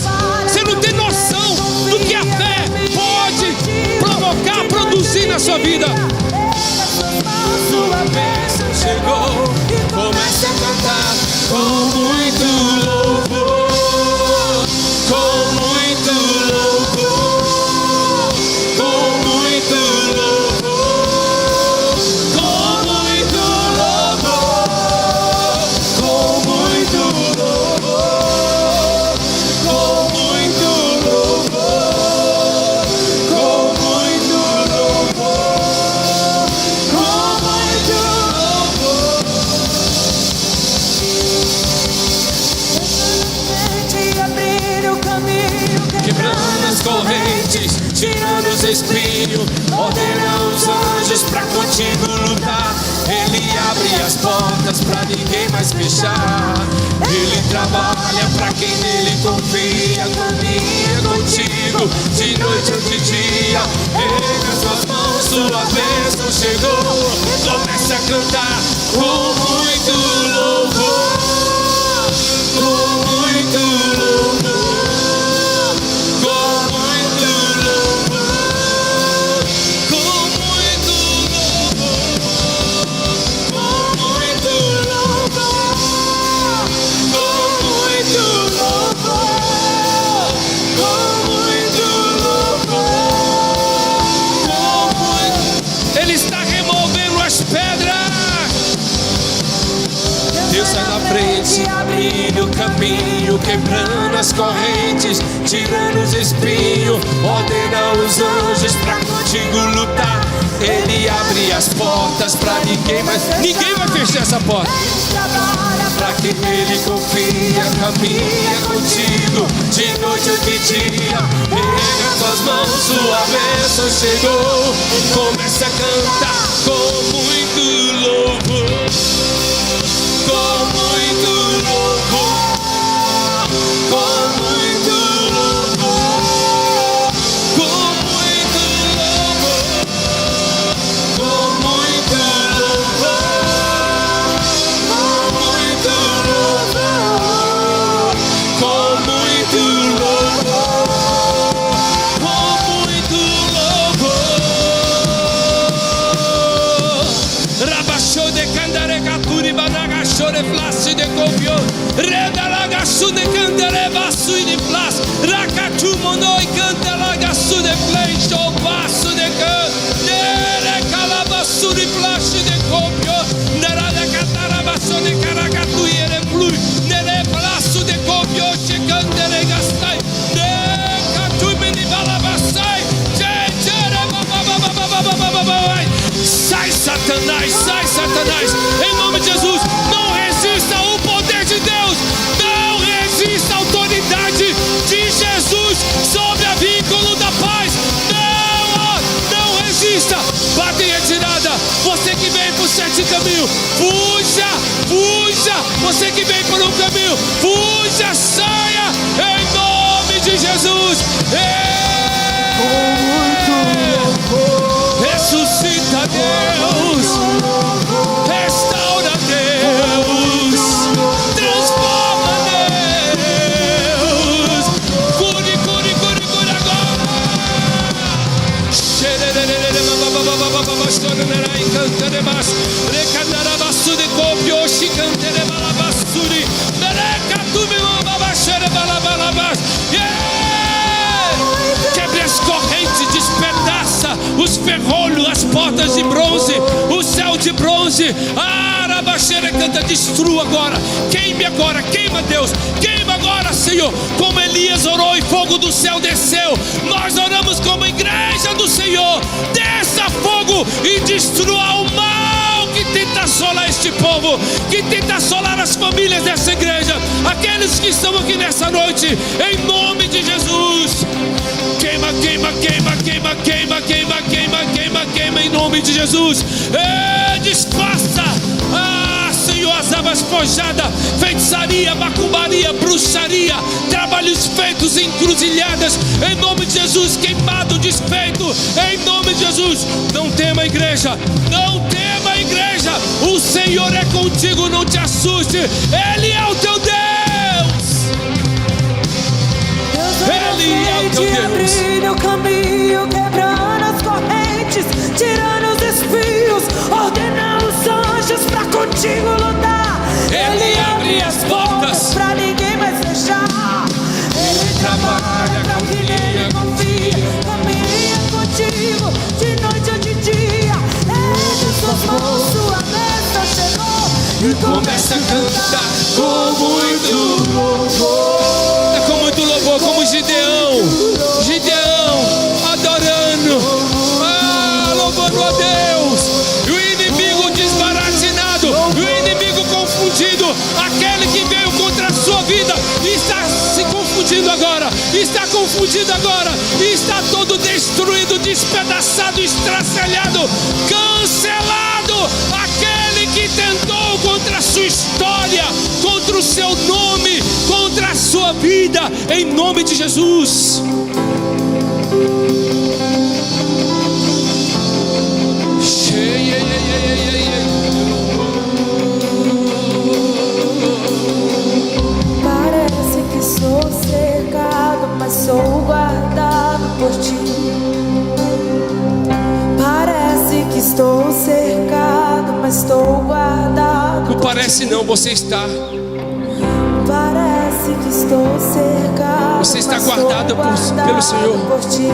Você não tem noção do que a fé pode provocar, produzir na sua vida. Sua bênção chegou, comece a cantar com muito louvor, com muito louvor, com muito louvor, com muito louvor, com muito louvor, com muito louvor, com muito louvor, com muito louvor. Quebrando as correntes, tirando os espinhos, ordena os anjos pra contigo lutar. Ele abre as portas pra ninguém mais fechar. Ele trabalha pra quem nele confia, caminha contigo de noite ou de dia. Erga suas mãos, sua bênção chegou. Comece a cantar com muito louvor, com muito louvor. Deus sai na frente, abrindo o caminho, quebrando as correntes, tirando os espinhos, ordena os anjos pra contigo lutar. Ele abre as portas pra ninguém vai fechar essa porta. Pra quem nele confia, caminha contigo de noite ou de dia. Erga suas mãos, sua bênção chegou. Comece a cantar com muito louvor, com muito louvor, com muito louvor, com muito louvor, com muito louvor, com muito louvor, com muito louvor. Rabachou de candarecaturi badagachore flassi de copio, redalagaçu de canderebaçu de flas, racatu monoi candelagaçu de flecho, baço de candere calabaçu de flash de copio, nerada catarabaço de caracatu e ele flui, nere flaço de copio, che candere gastai, ne catu mini balabaçai, sai Satanás, sai Satanás, em nome de Jesus. Não resista ao poder de Deus, não resista à autoridade de Jesus sobre a vínculo da paz. Não resista. Bate em retirada. Você que vem por 7 caminhos, fuja, fuja. Você que vem por um caminho, fuja, saia em nome de Jesus. Ressuscita Deus, restaura Deus, transforma Deus, cure, cure, cure, cure agora. De copio, chicantere balabassuri, mereca tu me babachere balabalabas. Quebre as correntes, despedaça os ferrolhos, as portas de bronze, o céu de bronze. Arabaxeira canta, destrua agora, queima Deus, queima agora, Senhor. Como Elias orou e fogo do céu desceu, nós oramos como igreja do Senhor. Desça fogo e destrua o mal que tenta assolar este povo, que tenta assolar as famílias dessa igreja, aqueles que estão aqui nessa noite, em nome de Jesus. Queima, queima, queima, queima, queima, queima, queima, queima, queima, em nome de Jesus. Desfaça, Senhor, as armas forjadas, feitiçaria, macumbaria, bruxaria, trabalhos feitos, encruzilhadas, em nome de Jesus, queimado, desfeito, em nome de Jesus. Não tema, igreja, não tema, igreja. O Senhor é contigo, não te assuste. Ele é o teu Deus. Ele é o teu Deus.
Abrindo o caminho, quebrando as correntes, tirando os espinhos, ordenando os anjos pra contigo lutar.
Ele abre as portas
pra ninguém mais fechar. Ele trabalha pra quem nele confia, caminha contigo de noite ou de dia. Ele formou sua bênção, chegou e
começa a cantar com muito louvor. É com muito louvor, como Gideão, adorando, louvando a Deus. E o inimigo desbaratinado, e o inimigo confundido, aquele que veio contra a sua vida, está se confundindo agora, está confundido agora, está todo destruído, despedaçado, estraçalhado, cancelado. Aquele que tentou contra a sua história, contra o seu nome, contra a sua vida, em nome de Jesus.
Parece que sou cercado, mas sou guardado por ti. Parece que estou cercado, mas estou guardado.
Não parece não, você está.
Parece que estou cercado.
Você está guardado pelo Senhor.
Por ti.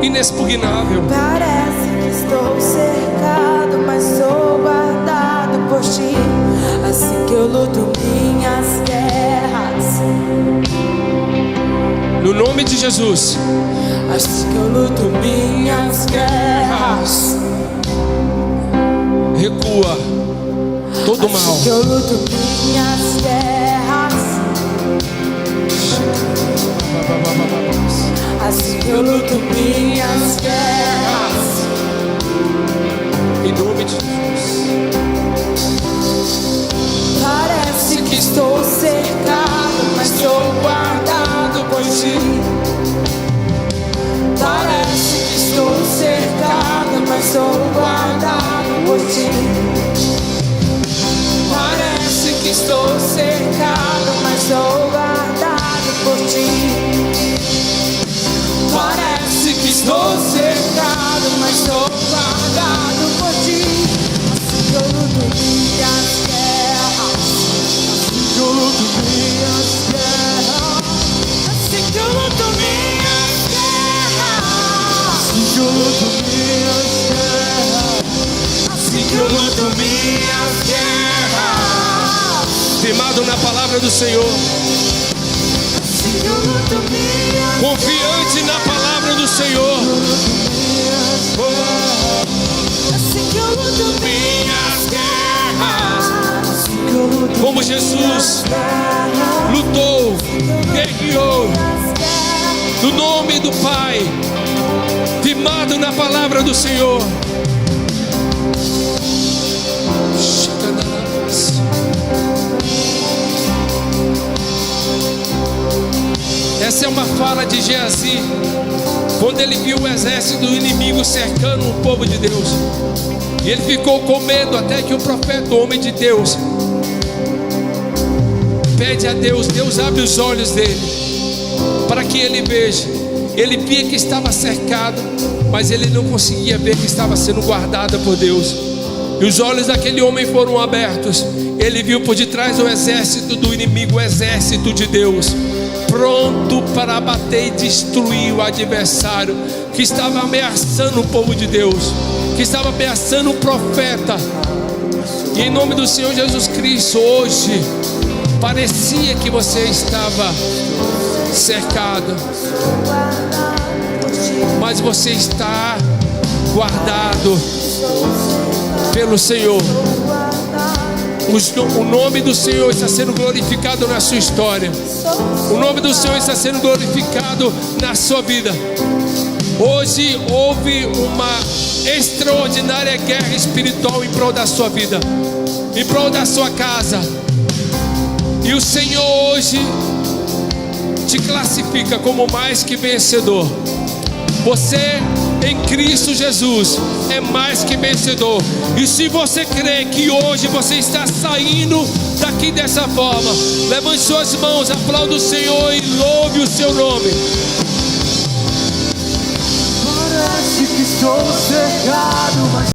Inexpugnável.
Parece que estou cercado, mas sou guardado por ti. Assim que eu luto minhas guerras.
No nome de Jesus.
Assim que eu luto minhas guerras.
Recua todo mal.
Assim que eu luto minhas guerras. Assim que eu luto minhas guerras.
Em nome de Jesus.
Parece que estou cercado, mas sou guardado por ti. Parece que estou cercado, mas sou guardado por ti. Parece que estou cercado, mas sou guardado por ti. Parece que estou cercado, mas sou guardado por ti. Assim que eu luto minhas guerras. Assim que eu luto minhas guerras. Assim que eu luto minhas guerras. Assim que eu luto minhas guerras. Assim que eu luto minhas guerras.
Firmado na palavra do Senhor.
Assim que eu luto minhas.
Confiante na palavra do Senhor.
Assim que eu luto
Minhas guerras.
Assim que eu luto
Como Jesus lutou, guerreou, no nome do Pai, firmado na palavra do Senhor. Essa é uma fala de Geazi, quando ele viu o exército do inimigo cercando o povo de Deus, e ele ficou com medo, até que o profeta, o homem de Deus, pede a Deus, Deus abre os olhos dele, para que ele veja. Ele via que estava cercado, mas ele não conseguia ver que estava sendo guardado por Deus. E os olhos daquele homem foram abertos. Ele viu por detrás o exército do inimigo, o exército de Deus, pronto para bater e destruir o adversário que estava ameaçando o povo de Deus, que estava ameaçando o profeta. E em nome do Senhor Jesus Cristo, hoje parecia que você estava cercado, mas você está guardado pelo Senhor. O nome do Senhor está sendo glorificado na sua história. O nome do Senhor está sendo glorificado na sua vida. Hoje houve uma extraordinária guerra espiritual em prol da sua vida, em prol da sua casa. E o Senhor hoje te classifica como mais que vencedor. Você em Cristo Jesus é mais que vencedor. E se você crê que hoje você está saindo daqui dessa forma, levante suas mãos, aplaude o Senhor e louve o seu nome.
Parece que estou cercado, mas